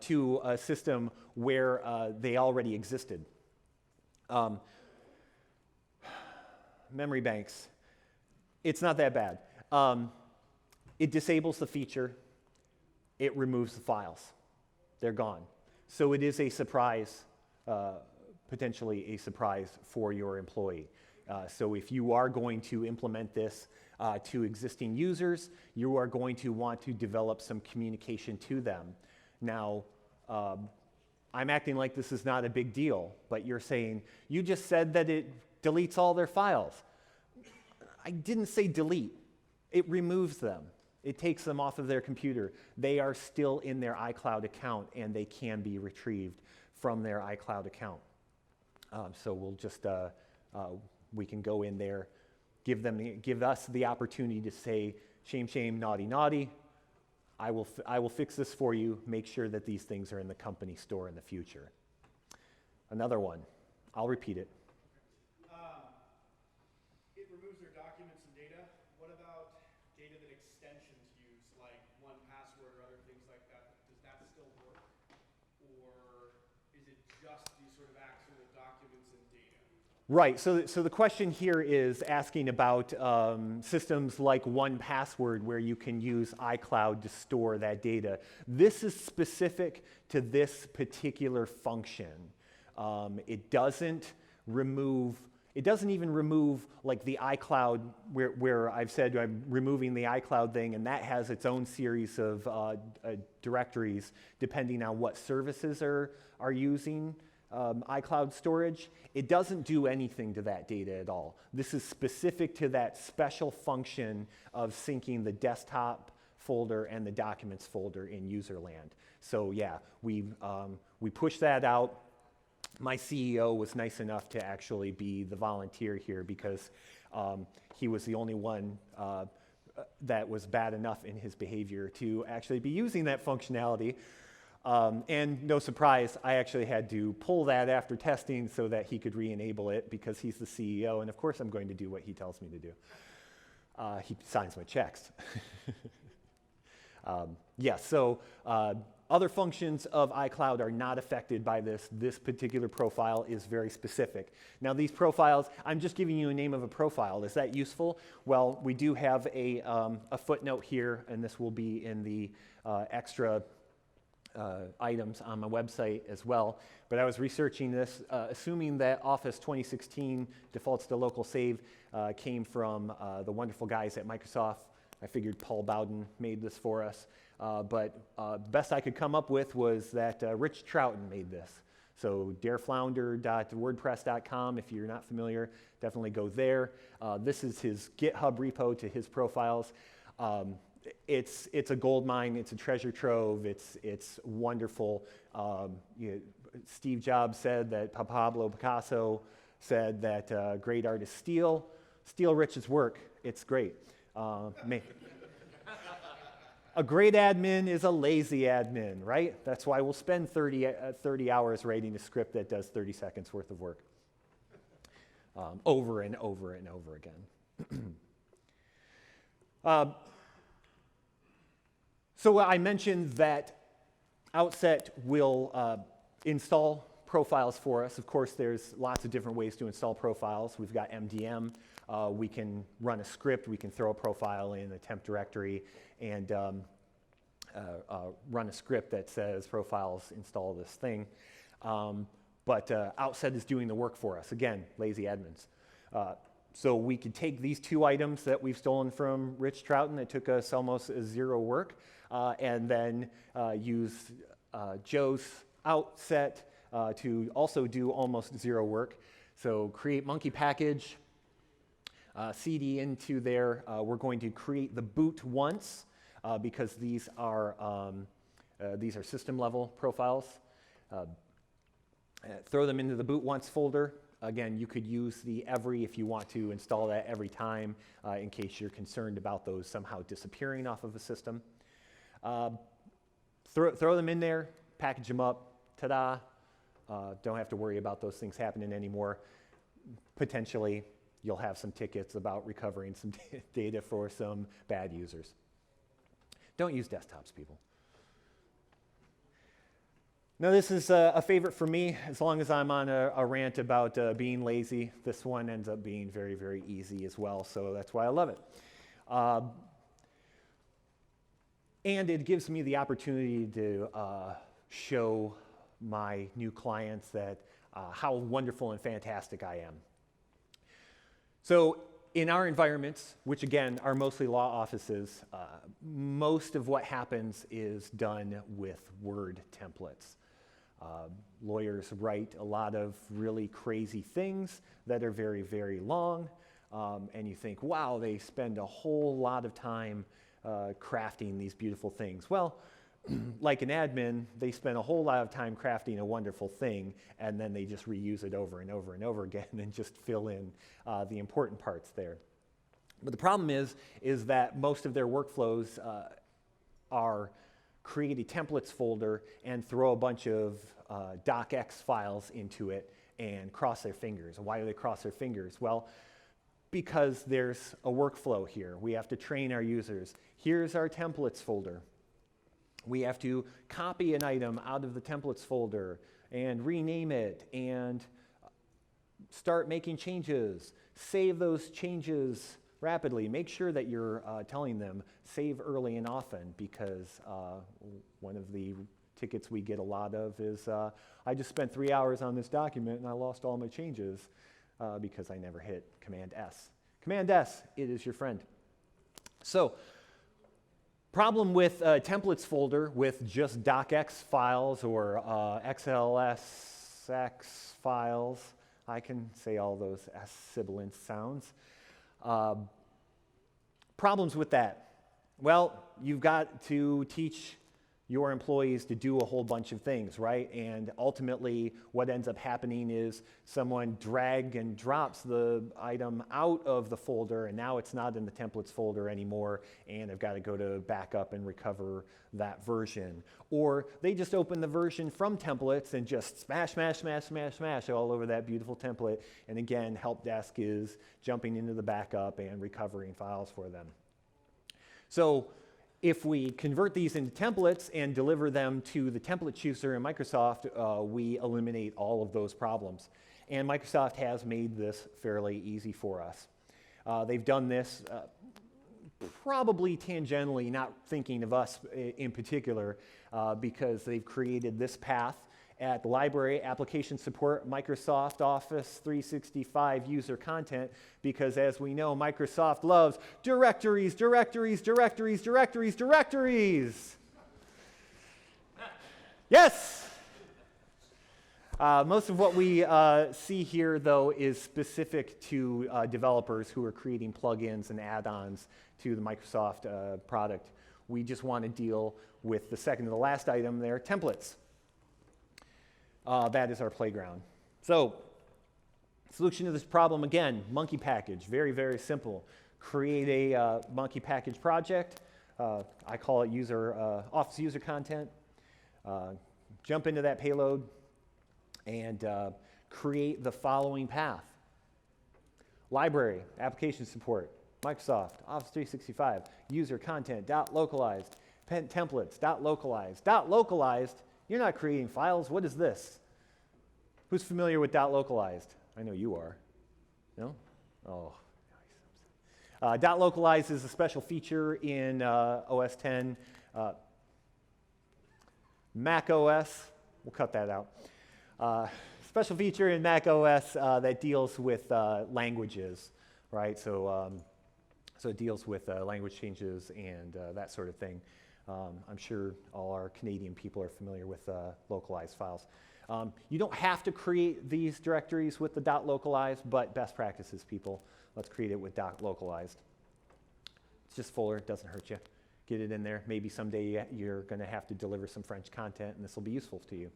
[SPEAKER 1] to a system where they already existed? Memory banks, it's not that bad. It disables the feature. It removes the files. They're gone. So it is a surprise, potentially a surprise for your employee. So if you are going to implement this to existing users, you are going to want to develop some communication to them. Now, I'm acting like this is not a big deal, but you're saying, you just said that it deletes all their files. I didn't say delete. It removes them. It takes them off of their computer. They are still in their iCloud account, and they can be retrieved from their iCloud account. So we'll just, we can go in there, give us the opportunity to say, shame, naughty. I will fix this for you. Make sure that these things are in the company store in the future. Another one. I'll repeat it.
[SPEAKER 3] It removes their documents and data. What about data that extensions use, like 1Password or other things like that? Does that still work? Or is it just these sort of actual documents and data?
[SPEAKER 1] Right, so the question here is asking about systems like 1Password where you can use iCloud to store that data. This is specific to this particular function. It doesn't even remove like the iCloud where I've said I'm removing the iCloud thing, and that has its own series of directories depending on what services are using iCloud storage. It doesn't do anything to that data at all. This is specific to that special function of syncing the desktop folder and the documents folder in userland. So yeah, we pushed that out. My CEO was nice enough to actually be the volunteer here because he was the only one that was bad enough in his behavior to actually be using that functionality. And no surprise, I actually had to pull that after testing so that he could re-enable it because he's the CEO, and of course I'm going to do what he tells me to do. He signs my checks. So other functions of iCloud are not affected by this. This particular profile is very specific. Now these profiles, I'm just giving you a name of a profile. Is that useful? Well, we do have a footnote here, and this will be in the extra items on my website as well. But I was researching this, assuming that Office 2016 defaults to local save came from the wonderful guys at Microsoft. I figured Paul Bowden made this for us. But best I could come up with was that Rich Trouton made this. So dareflounder.wordpress.com, if you're not familiar, definitely go there. This is his GitHub repo to his profiles. It's a gold mine, it's a treasure trove, it's wonderful. Steve Jobs said that Pablo Picasso said that great artists steal Rich's work. It's great. A great admin is a lazy admin, right? That's why we'll spend 30 hours writing a script that does 30 seconds worth of work over and over and over again. So I mentioned that Outset will install profiles for us. Of course, there's lots of different ways to install profiles. We've got MDM. We can run a script. We can throw a profile in a temp directory and run a script that says profiles install this thing. But Outset is doing the work for us. Again, lazy admins. So we could take these two items that we've stolen from Rich Trouton that took us almost zero work, and then use Joe's Outset to also do almost zero work. So create monkey package, CD into there. We're going to create the boot once because these are system level profiles. Throw them into the boot once folder. Again, you could use the every if you want to install that every time in case you're concerned about those somehow disappearing off of a system. Throw them in there, package them up, ta-da. Don't have to worry about those things happening anymore. Potentially, you'll have some tickets about recovering some data for some bad users. Don't use desktops, people. Now, this is a favorite for me. As long as I'm on a rant about being lazy, this one ends up being very, very easy as well, so that's why I love it. And it gives me the opportunity to show my new clients that how wonderful and fantastic I am. So in our environments, which again are mostly law offices, most of what happens is done with Word templates. Lawyers write a lot of really crazy things that are very, very long, and you think, wow, they spend a whole lot of time crafting these beautiful things. Well, like an admin, they spend a whole lot of time crafting a wonderful thing, and then they just reuse it over and over and over again and just fill in the important parts there. But the problem is that most of their workflows are create a templates folder and throw a bunch of docx files into it and cross their fingers. And why do they cross their fingers? Well, because there's a workflow here. We have to train our users. Here's our templates folder. We have to copy an item out of the templates folder and rename it and start making changes. Save those changes rapidly. Make sure that you're telling them save early and often, because one of the tickets we get a lot of is I just spent 3 hours on this document and I lost all my changes because I never hit Command S. Command S, it is your friend. So, problem with templates folder with just docx files or XLSX files. I can say all those sibilant sounds. Problems with that. Well, you've got to teach your employees to do a whole bunch of things, right? And ultimately, what ends up happening is someone drag and drops the item out of the folder, and now it's not in the templates folder anymore, and I've got to go to backup and recover that version. Or they just open the version from templates and just smash, smash, smash, smash, smash all over that beautiful template. And again, help desk is jumping into the backup and recovering files for them. So if we convert these into templates and deliver them to the template chooser in Microsoft, we eliminate all of those problems. And Microsoft has made this fairly easy for us. They've done this probably tangentially not thinking of us in particular because they've created this path at the library, application support, Microsoft Office 365 user content, because as we know, Microsoft loves directories, directories, directories, directories, directories. Yes! Most of what we see here, though, is specific to developers who are creating plugins and add-ons to the Microsoft product. We just want to deal with the second to the last item there, templates. That is our playground. So, solution to this problem, again, monkey package. Very, very simple. Create a monkey package project. I call it Office user content. Jump into that payload and create the following path. Library, application support, Microsoft, Office 365, user content, .localized, templates, .localized. .localized, you're not creating files. What is this? Who's familiar with .localized? I know you are. No? Oh, nice. .localized is a special feature in OS 10. Mac OS, we'll cut that out. Special feature in Mac OS that deals with languages, right? So it deals with language changes and that sort of thing. I'm sure all our Canadian people are familiar with localized files. You don't have to create these directories with the .localized, but best practices, people. Let's create it with .localized. It's just fuller, it doesn't hurt you. Get it in there. Maybe someday you're going to have to deliver some French content, and this will be useful to you.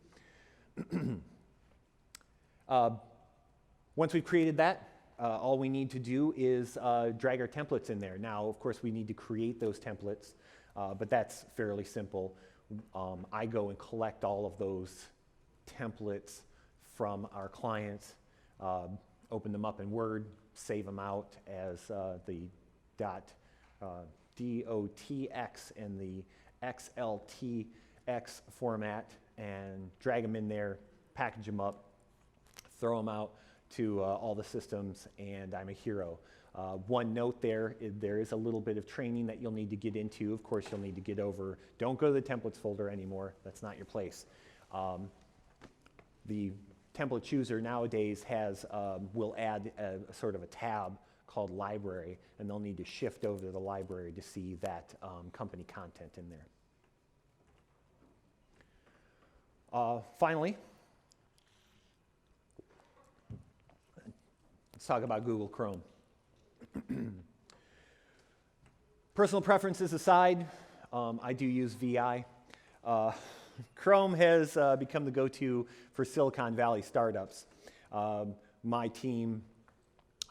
[SPEAKER 1] Once we've created that, all we need to do is drag our templates in there. Now, of course, we need to create those templates, but that's fairly simple. I go and collect all of those templates from our clients, open them up in Word, save them out as the .dotx and the xltx format, and drag them in there, package them up, throw them out to all the systems, and I'm a hero. One note there is a little bit of training that you'll need to get into. Of course, you'll need to get over, don't go to the templates folder anymore. That's not your place. The template chooser nowadays will add a sort of a tab called library, and they'll need to shift over to the library to see that company content in there. Finally, let's talk about Google Chrome. Personal preferences aside, I do use VI. Chrome has become the go-to for Silicon Valley startups. My team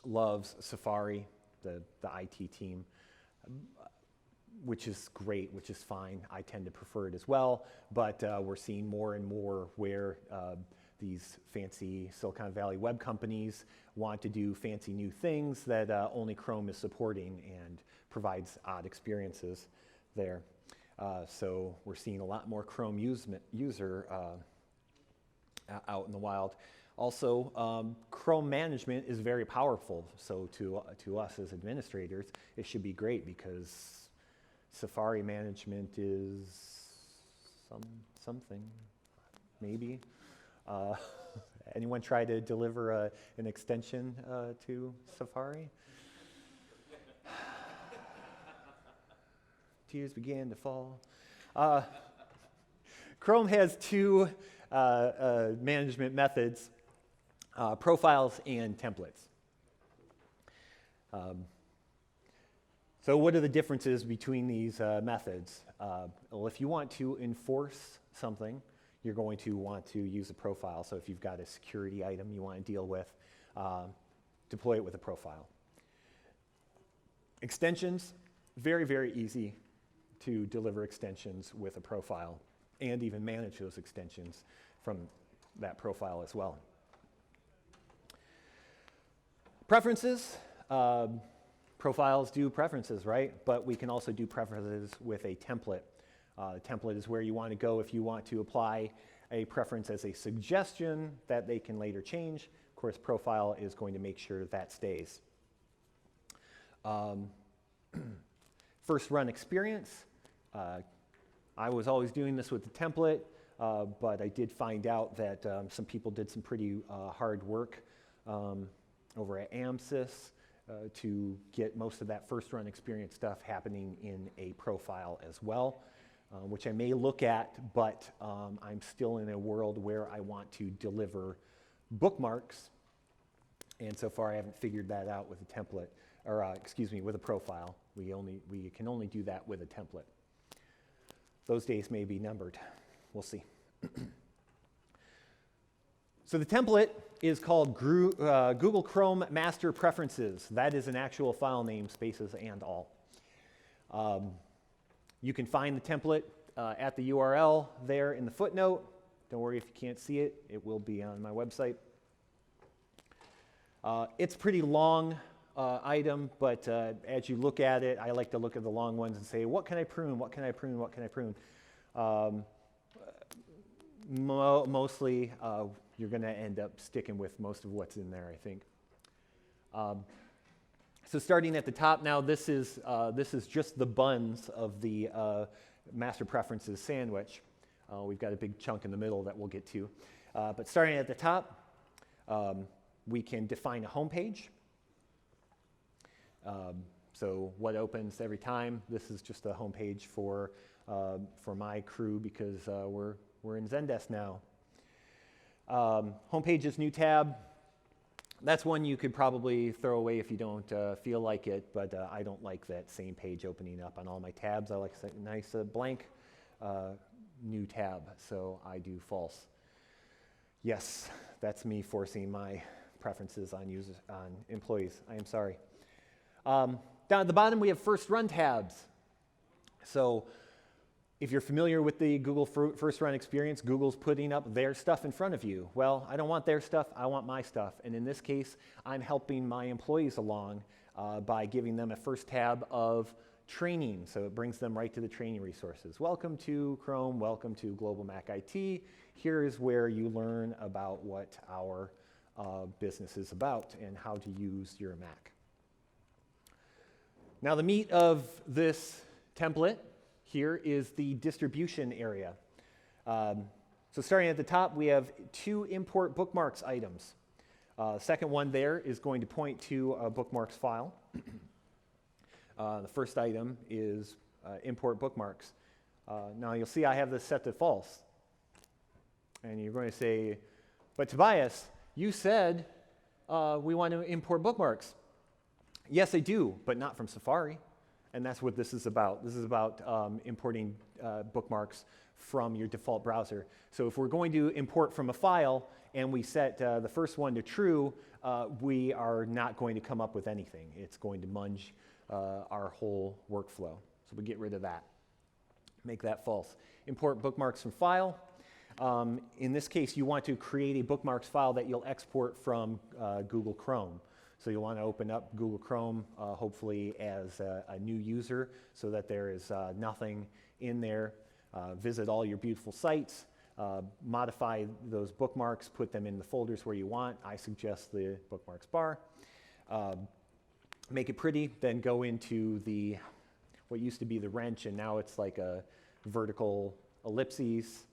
[SPEAKER 1] loves Safari, the IT team, which is great, which is fine. I tend to prefer it as well, but we're seeing more and more where these fancy Silicon Valley web companies want to do fancy new things that only Chrome is supporting and provides odd experiences there. So we're seeing a lot more Chrome user out in the wild. Also, Chrome management is very powerful. So to us as administrators, it should be great because Safari management is something, maybe. Anyone try to deliver an extension to Safari? Tears began to fall. Chrome has two management methods, profiles and templates. So what are the differences between these methods? Well, if you want to enforce something, you're going to want to use a profile. So if you've got a security item you want to deal with, deploy it with a profile. Extensions, very, very easy to deliver extensions with a profile and even manage those extensions from that profile as well. Preferences, profiles do preferences, right? But we can also do preferences with a template. The template is where you want to go if you want to apply a preference as a suggestion that they can later change. Of course, profile is going to make sure that stays. First run experience. I was always doing this with the template, but I did find out that some people did some pretty hard work over at AMSYS to get most of that first run experience stuff happening in a profile as well, which I may look at, but I'm still in a world where I want to deliver bookmarks, and so far I haven't figured that out with a template, or with a profile. We can only do that with a template. Those days may be numbered. We'll see. So the template is called Google Chrome Master Preferences. That is an actual file name, spaces and all. You can find the template at the URL there in the footnote. Don't worry if you can't see it. It will be on my website. It's a pretty long item, but as you look at it, I like to look at the long ones and say, what can I prune? What can I prune? What can I prune? Mostly, you're going to end up sticking with most of what's in there, I think. So starting at the top now, this is just the buns of the master preferences sandwich. We've got a big chunk in the middle that we'll get to. But starting at the top, we can define a home page. So what opens every time? This is just a home page for my crew because we're in Zendesk now. Homepage is new tab. That's one you could probably throw away if you don't feel like it, but I don't like that same page opening up on all my tabs. I like a nice blank new tab, so I do false. Yes, that's me forcing my preferences on employees. I am sorry. Down at the bottom, we have first run tabs. So if you're familiar with the Google first run experience, Google's putting up their stuff in front of you. Well, I don't want their stuff, I want my stuff. And in this case, I'm helping my employees along by giving them a first tab of training. So it brings them right to the training resources. Welcome to Chrome, welcome to Global Mac IT. Here is where you learn about what our business is about and how to use your Mac. Now the meat of this template here is the distribution area. So starting at the top, we have 2 import bookmarks items. The second one there is going to point to a bookmarks file. The first item is import bookmarks. Now you'll see I have this set to false. And you're going to say, but Tobias, you said we want to import bookmarks. Yes, I do, but not from Safari. And that's what this is about. This is about importing bookmarks from your default browser. So if we're going to import from a file and we set the first one to true, we are not going to come up with anything. It's going to munge our whole workflow. So we get rid of that. Make that false. Import bookmarks from file. In this case, you want to create a bookmarks file that you'll export from Google Chrome. So you'll want to open up Google Chrome, hopefully as a new user, so that there is nothing in there. Visit all your beautiful sites, modify those bookmarks, put them in the folders where you want. I suggest the bookmarks bar. Make it pretty, then go into what used to be the wrench, and now it's like a vertical ellipses.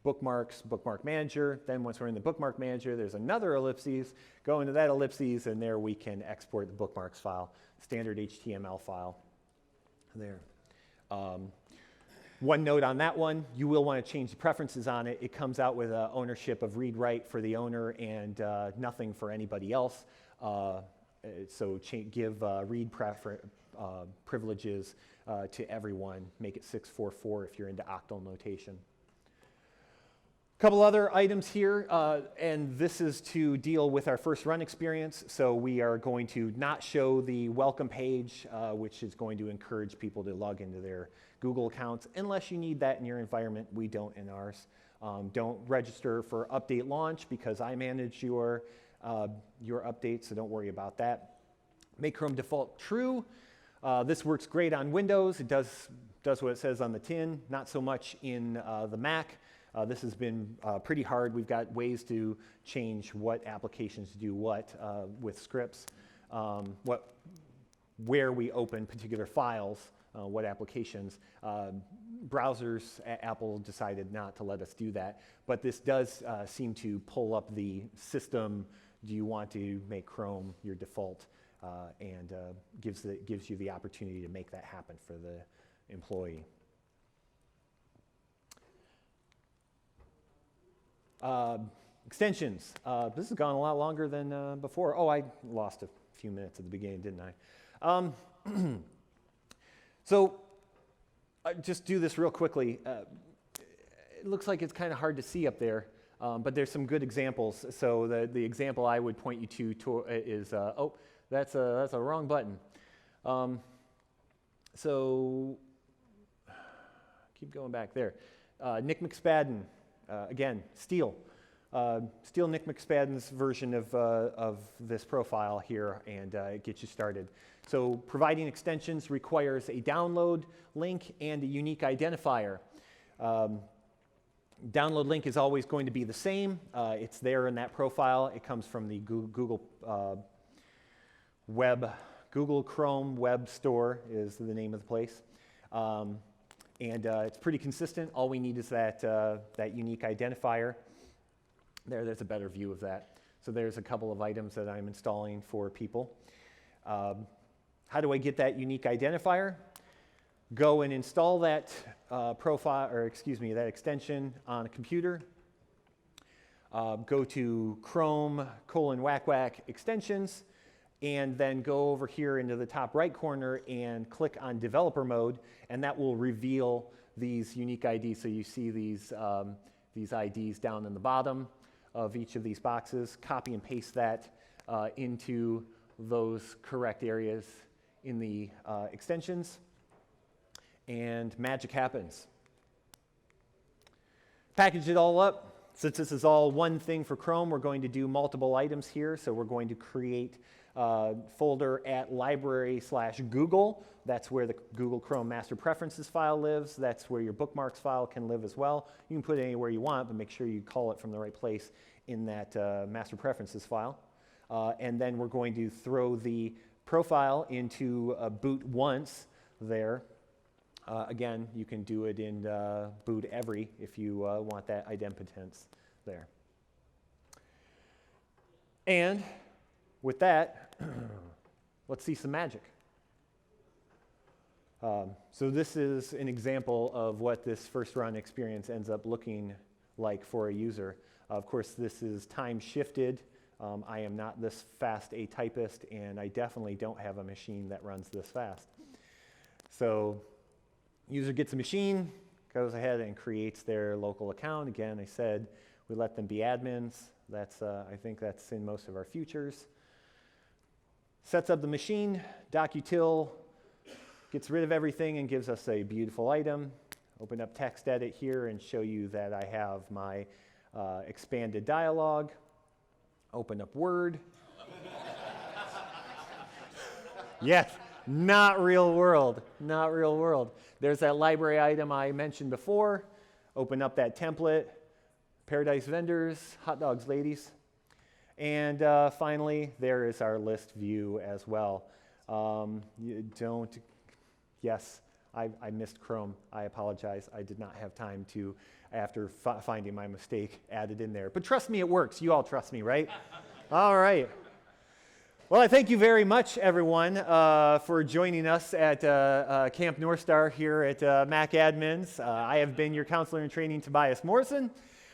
[SPEAKER 1] Bookmarks, bookmark manager. Then once we're in the bookmark manager, there's another ellipses. Go into that ellipses, and there we can export the bookmarks file, standard HTML file there. One note on that one, you will want to change the preferences on it. It comes out with ownership of read-write for the owner and nothing for anybody else. So give read privileges to everyone. Make it 644 if you're into octal notation. A couple other items here, and this is to deal with our first run experience. So we are going to not show the welcome page, which is going to encourage people to log into their Google accounts, unless you need that in your environment. We don't in ours. Don't register for update launch because I manage your updates, so don't worry about that. Make Chrome default true. This works great on Windows. It does what it says on the tin, not so much in the Mac. This has been pretty hard. We've got ways to change what applications do what with scripts. What where we open particular files, what applications. Browsers, Apple decided not to let us do that, but this does seem to pull up the system. Do you want to make Chrome your default? And gives you the opportunity to make that happen for the employee. Extensions. This has gone a lot longer than before. Oh, I lost a few minutes at the beginning, didn't I? So, just do this real quickly. It looks like it's kind of hard to see up there, but there's some good examples. So the example I would point you to is, oh, that's a wrong button. So keep going back there. Nick McSpadden, again, steal Nick McSpadden's version of this profile here, and it gets you started. So providing extensions requires a download link and a unique identifier. Download link is always going to be the same. It's there in that profile. It comes from the Google Chrome Web Store is the name of the place. And it's pretty consistent. All we need is that unique identifier. There's a better view of that. So there's a couple of items that I'm installing for people. How do I get that unique identifier? Go and install that that extension on a computer. Go to Chrome // extensions, and then go over here into the top right corner and click on developer mode, and that will reveal these unique IDs. So you see these IDs down in the bottom of each of these boxes. Copy and paste that into those correct areas in the extensions, and magic happens. Package it all up. Since this is all one thing for Chrome, we're going to do multiple items here. So we're going to create a folder at library/Google. That's where the Google Chrome master preferences file lives. That's where your bookmarks file can live as well. You can put it anywhere you want, but make sure you call it from the right place in that master preferences file. And then we're going to throw the profile into boot once there. Again, you can do it in boot every if you want that idempotence there. And with that, let's see some magic. So this is an example of what this first run experience ends up looking like for a user. Of course, this is time shifted. I am not this fast a typist, and I definitely don't have a machine that runs this fast. So user gets a machine, goes ahead and creates their local account. Again, I said we let them be admins. That's I think that's in most of our futures. Sets up the machine, docutil, gets rid of everything and gives us a beautiful item. Open up text edit here and show you that I have my expanded dialog. Open up Word. Yes, not real world, not real world. There's that library item I mentioned before. Open up that template, Paradise Vendors, Hot Dogs Ladies. And finally, there is our list view as well. Yes, I missed Chrome. I apologize. I did not have time to, after finding my mistake, add it in there. But trust me, it works. You all trust me, right? All right. Well, I thank you very much, everyone, for joining us at Camp North Star here at MacAdmins. I have been your counselor in training, Tobias Morrison.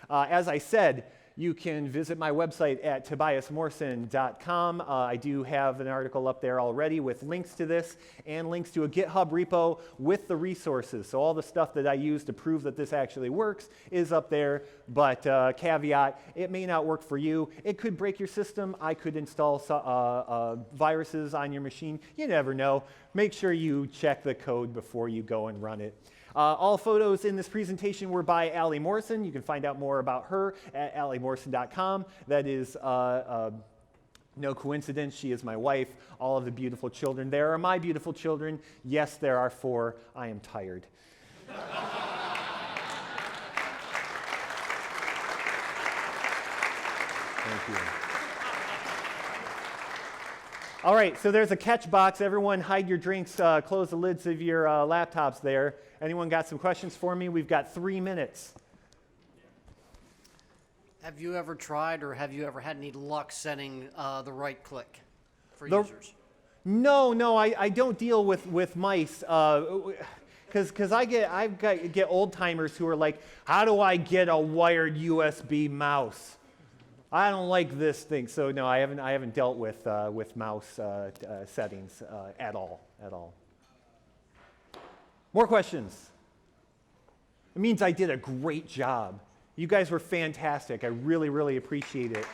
[SPEAKER 1] As I said, you can visit my website at tobiasmorrison.com. I do have an article up there already with links to this and links to a GitHub repo with the resources. So all the stuff that I use to prove that this actually works is up there, but caveat, it may not work for you. It could break your system. I could install viruses on your machine. You never know. Make sure you check the code before you go and run it. All photos in this presentation were by Allie Morrison. You can find out more about her at alliemorrison.com. That is no coincidence. She is my wife. All of the beautiful children there are my beautiful children. Yes, there are 4. I am tired. Thank you. All right, so there's a catch box. Everyone hide your drinks, close the lids of your laptops there. Anyone got some questions for me? We've got 3 minutes.
[SPEAKER 4] Have you ever tried or have you ever had any luck setting the right click for
[SPEAKER 1] The-
[SPEAKER 4] users?
[SPEAKER 1] No, I don't deal with mice. Because I get old timers who are like, how do I get a wired USB mouse? I don't like this thing. So no, I haven't dealt with mouse settings at all. More questions? It means I did a great job. You guys were fantastic. I really appreciate it.